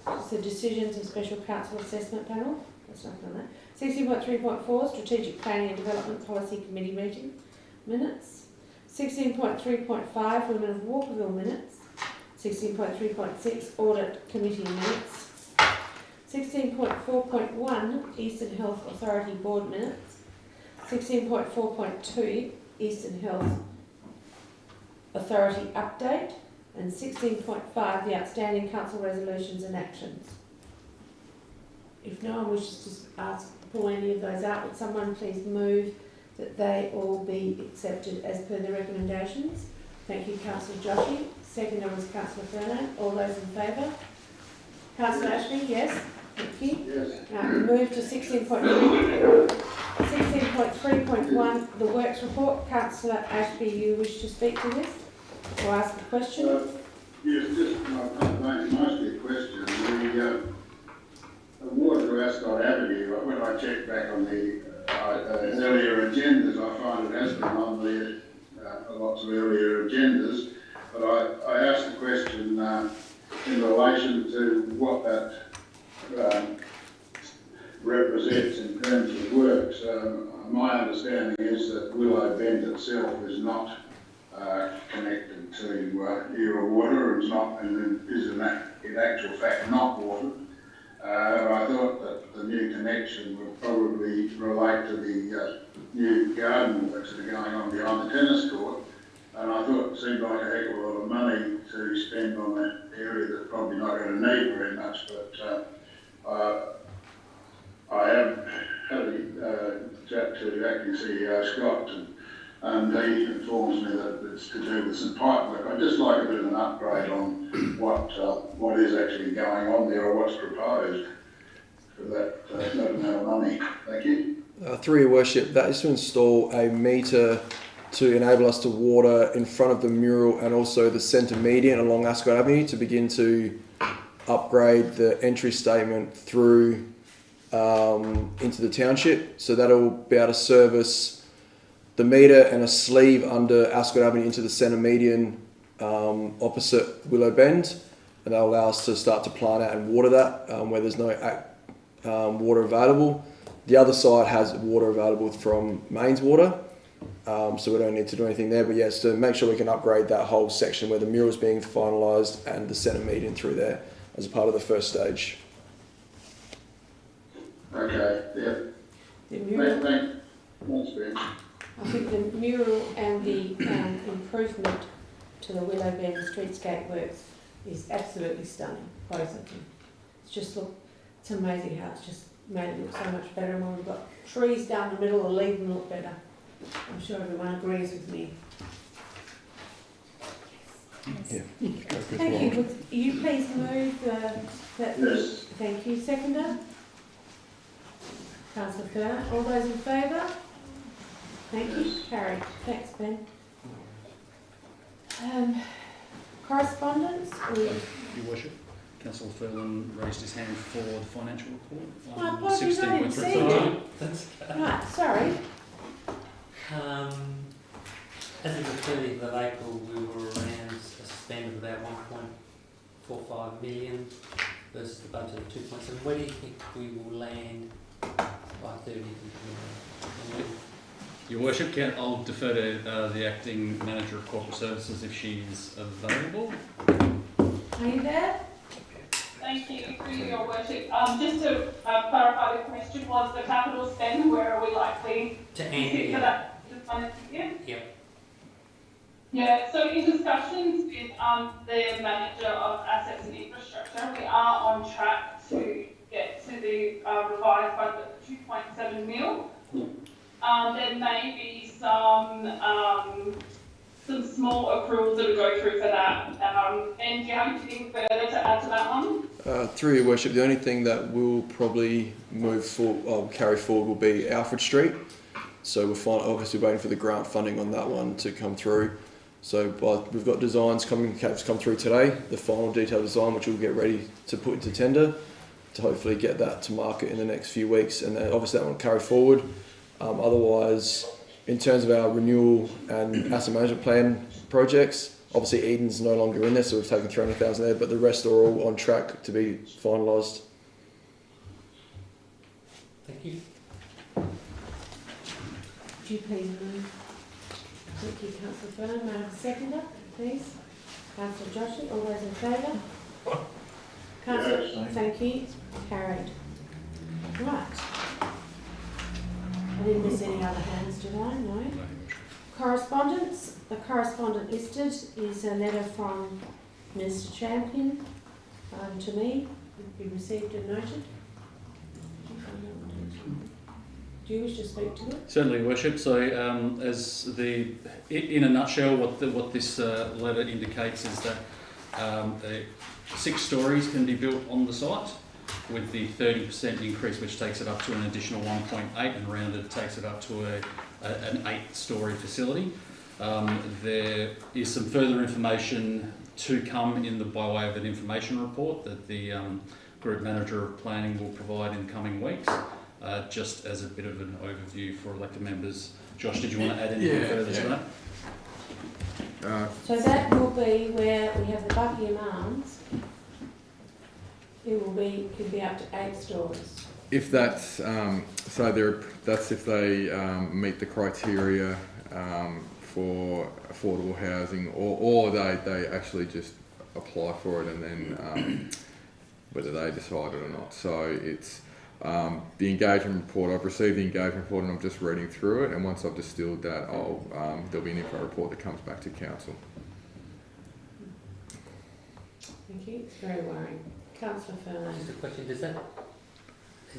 [SPEAKER 1] It's the decisions of Special Council Assessment Panel. That's nothing on that. 16.3.4, Strategic Planning and Development Policy Committee meeting minutes. 16.3.5, Women of Walkerville minutes. 16.3.6, Audit Committee minutes. 16.4.1, Eastern Health Authority Board minutes. 16.4.2, Eastern Health Authority update. And 16.5, the outstanding council resolutions and actions. If no one wishes to pull any of those out, would someone please move that they all be accepted as per the recommendations? Thank you, Councillor Joshi. Seconder was Councillor Fernand. All those in favour? Councillor Ashby, yes? Thank you.
[SPEAKER 5] Yes.
[SPEAKER 1] Now we move to 16.3. 16.3.1, the works report. Councillor Ashby, you wish to speak to this or ask a question?
[SPEAKER 5] Yes, just mostly a question. The water to Ascot Avenue, when I checked back on the earlier agendas, I find it has been on the lots of earlier agendas, but I asked the question in relation to what that represents in terms of works. My understanding is that Willow Bend itself is not connected to Era water, and is in actual fact not watered. I thought that the new connection would probably relate to the new garden works that are going on behind the tennis court, and I thought it seemed like a heck of a lot of money to spend on an area that's probably not going to need very much, but I have had a chat to acting CEO Scott, and he informs me that it's to do with some pipe work. I'd just like a bit of an upgrade on what is actually going on there, or what's proposed for that amount of money. Thank you.
[SPEAKER 7] Through your worship, that is to install a meter to enable us to water in front of the mural and also the centre median along Ascot Avenue to begin to upgrade the entry statement through into the township. So that'll be able to service the meter and a sleeve under Ascot Avenue into the centre median opposite Willow Bend, and that'll allow us to start to plant out and water that where there's no water available. The other side has water available from mains water, so we don't need to do anything there, but yes, to make sure we can upgrade that whole section where the mural's being finalised and the centre median through there as a part of the first stage.
[SPEAKER 5] Okay, yeah.
[SPEAKER 1] The mural,
[SPEAKER 5] Thanks, Ben.
[SPEAKER 1] I think the mural and the improvement to the Willow Bend streetscape works is absolutely stunning, both of them. It's just it's amazing how it's just made it look so much better, and when we've got trees down the middle, it'll leave them look better. I'm sure everyone agrees with me.
[SPEAKER 3] Yes.
[SPEAKER 7] Yeah.
[SPEAKER 1] Thank you. Would you please move that?
[SPEAKER 5] Yes.
[SPEAKER 1] Thank you. Seconder? Councillor Fernand. All those in favour? Thank you, carried. Thanks, Ben. Correspondence,
[SPEAKER 6] Your Worship, Councillor Furlan raised his hand for the financial report.
[SPEAKER 1] My apologies, I didn't see that. Right, sorry.
[SPEAKER 9] As of the 30th of April, we were around a spend of about 1.45 million versus the budget of 2.7. Where do you think we will land by 30th of June?
[SPEAKER 6] Your Worship, I'll defer to the Acting Manager of Corporate Services if she's available.
[SPEAKER 1] Are you there?
[SPEAKER 12] Thank you, through your worship. Just to clarify, the question was the capital spend, where are we likely
[SPEAKER 9] To
[SPEAKER 12] to
[SPEAKER 9] end,
[SPEAKER 12] sit for
[SPEAKER 9] yeah.
[SPEAKER 12] that this financial year?
[SPEAKER 9] Yep.
[SPEAKER 12] Yeah, so in discussions with the Manager of Assets and Infrastructure, we are on track to get to the revised budget of 2.7 mil. There may be some small accruals that will go through for that. And do you have anything further to add to that one?
[SPEAKER 7] Through your worship, the only thing that will probably carry forward will be Alfred Street. So we're obviously waiting for the grant funding on that one to come through. So we've got designs come through today, the final detailed design, which we'll get ready to put into tender to hopefully get that to market in the next few weeks. And then obviously that one will carry forward. Otherwise, in terms of our renewal and asset management plan projects, obviously Eden's no longer in there, so we've taken 300,000 there, but the rest are all on track to be finalised.
[SPEAKER 9] Thank you.
[SPEAKER 1] Would you please move? Thank you, Councillor Furlan. May I have a seconder, please? Councillor Joshi, all those in favour? Councillor, thank you. Carried. Right. I didn't miss any other hands, did I? No. Correspondence. The correspondent listed is a letter from Minister Champion to me. Be received and noted. Do you wish to speak to it?
[SPEAKER 6] Certainly, Your Worship. So, in a nutshell, what this letter indicates is that 6 stories can be built on the site, with the 30% increase, which takes it up to an additional 1.8, and rounded takes it up to an 8-storey facility. There is some further information to come by way of an information report that the Group Manager of Planning will provide in coming weeks, just as a bit of an overview for elected members. Josh, did you want to add anything further to that?
[SPEAKER 1] So that will be where we have the Buckingham Arms. It could be up to 8 stories.
[SPEAKER 11] If that's that's if they meet the criteria for affordable housing, or they actually just apply for it and then whether they decide it or not. So it's the engagement report. I've received the engagement report and I'm just reading through it. And once I've distilled that, there'll be an info report that comes back to council.
[SPEAKER 1] Thank you. It's very worrying. Councillor Furlan.
[SPEAKER 9] Just a question, is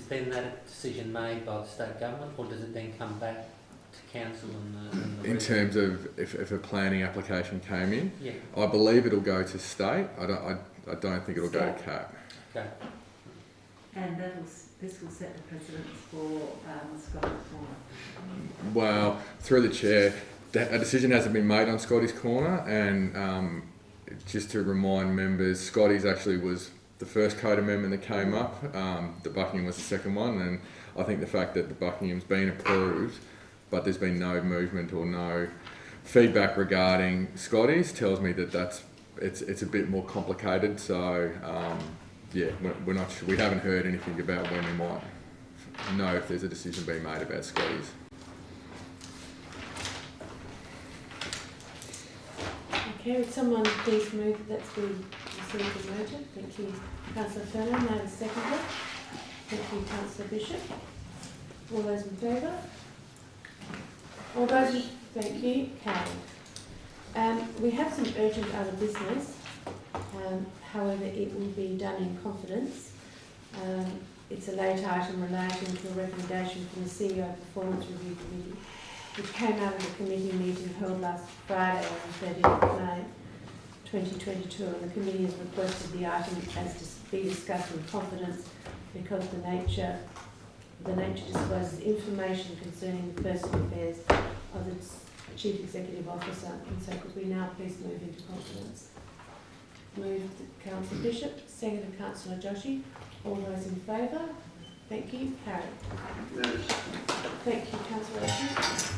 [SPEAKER 9] then that decision made by the state government, or does it then come back to council and the
[SPEAKER 11] In terms of if a planning application came in,
[SPEAKER 9] yeah.
[SPEAKER 11] I believe it'll go to state. I don't think it'll go to CAP.
[SPEAKER 9] Okay.
[SPEAKER 13] And this will set the precedence for Scotty's Corner.
[SPEAKER 11] Well, through the chair, a decision hasn't been made on Scotty's Corner, and just to remind members, Scotty's actually was the first code amendment that came up. The Buckingham was the second one, and I think the fact that the Buckingham's been approved, but there's been no movement or no feedback regarding Scotty's, tells me that it's a bit more complicated. So yeah, we're not sure. We haven't heard anything about when we might know if there's a decision being made about Scotty's.
[SPEAKER 1] Okay, would someone please move that's been received and noted? Thank you, Councillor Furlan. May I have a seconder? Thank you, Councillor Bishop. All those in favour? All those in, thank you, carried. We have some urgent other business, however it will be done in confidence. It's a late item relating to a recommendation from the CEO Performance Review Committee, which came out of the committee meeting held last Friday on the 30th of May 2022, and the committee has requested the item be discussed in confidence because the nature discloses information concerning the personal affairs of the Chief Executive Officer, and so could we now please move into confidence? Moved Councillor Bishop, seconded Councillor Joshi. All those in favour? Thank you. Carried.
[SPEAKER 5] Yes.
[SPEAKER 1] Thank you, Councillor Ashton.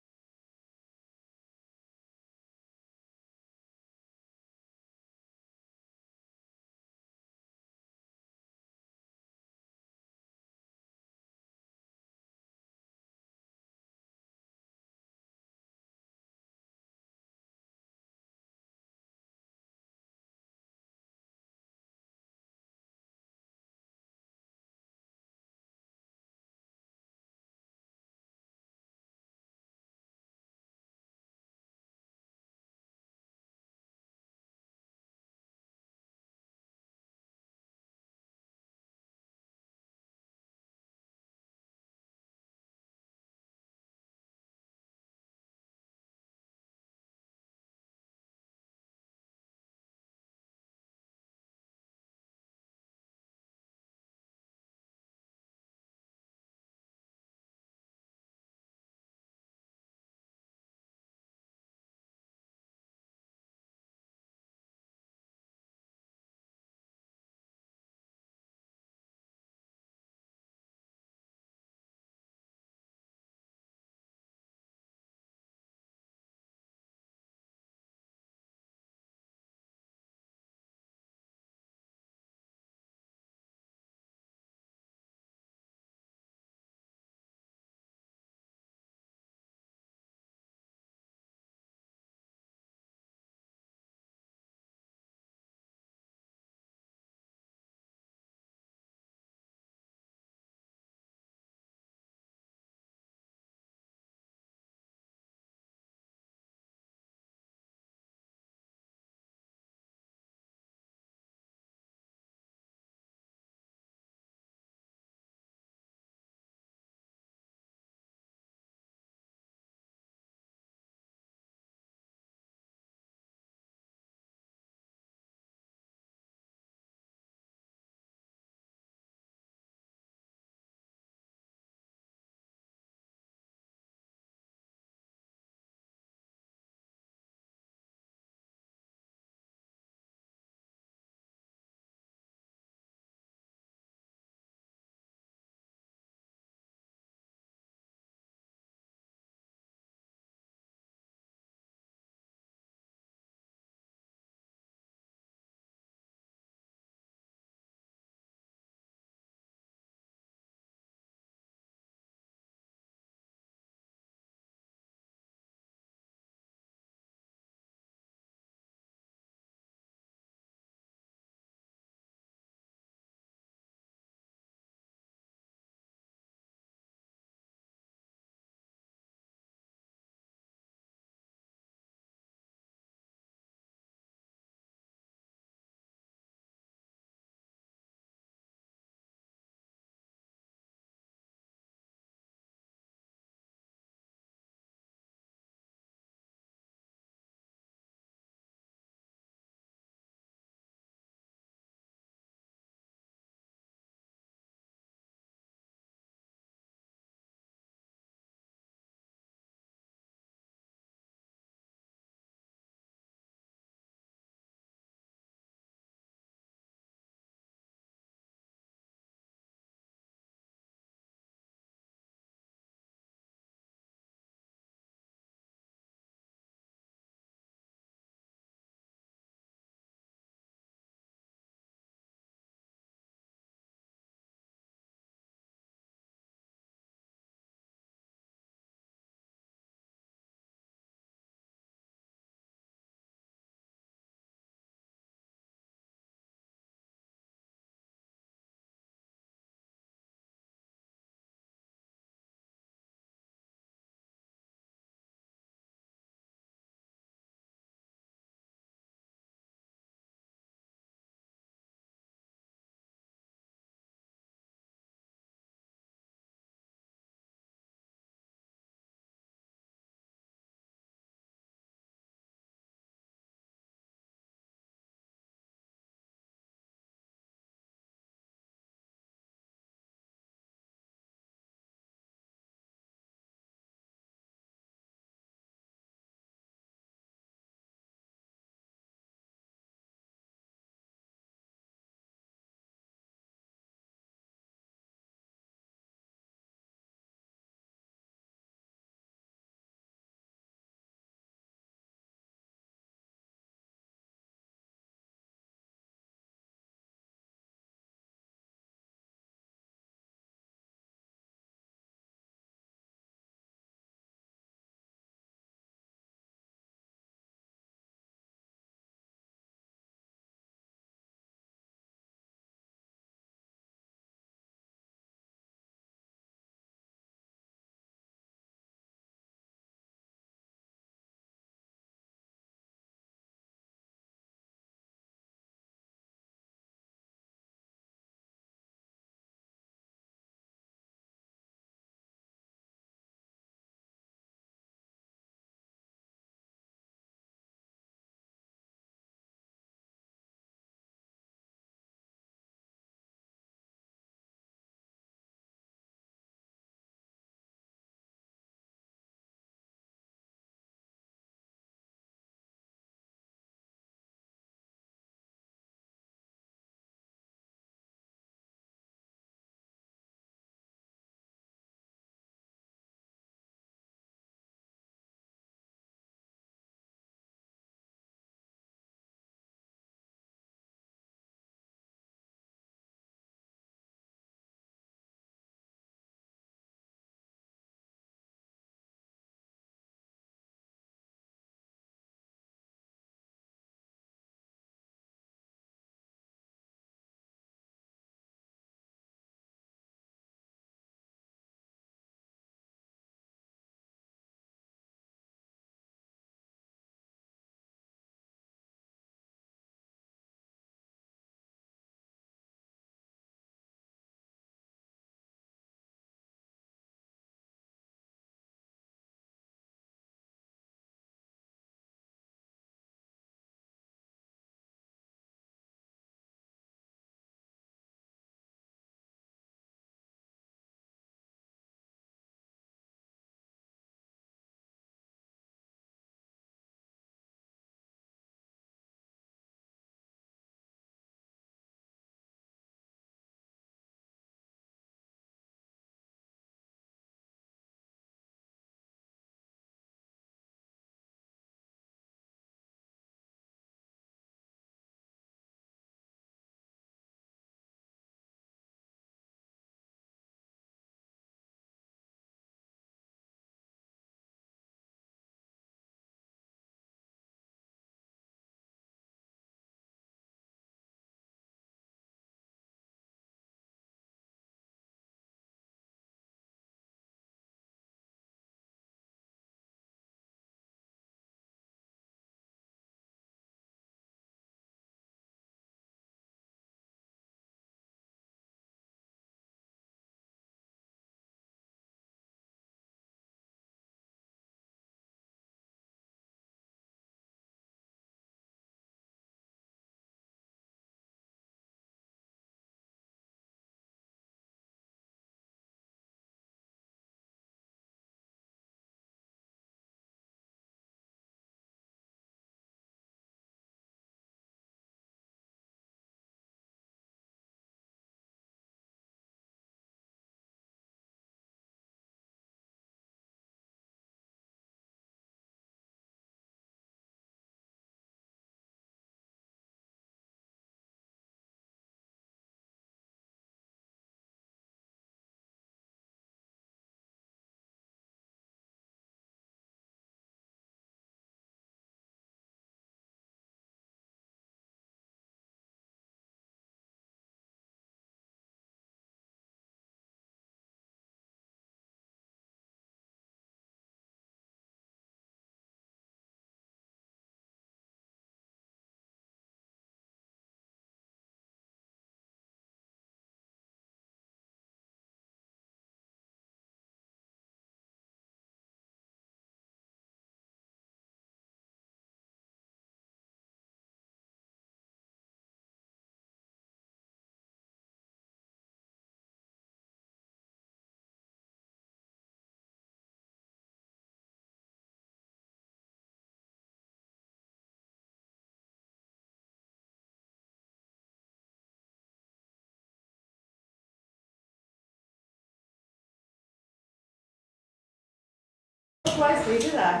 [SPEAKER 13] closely, do they?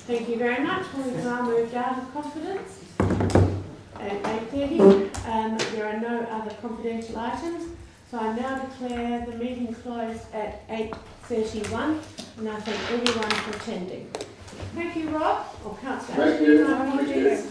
[SPEAKER 1] Thank you very much. We've now moved out of confidence at 8:30. There are no other confidential items, so I now declare the meeting closed at 8:31, and I thank everyone for attending. Thank you, Rob, or Councillor
[SPEAKER 5] Thank
[SPEAKER 1] Ashby,
[SPEAKER 5] you.
[SPEAKER 1] my apologies.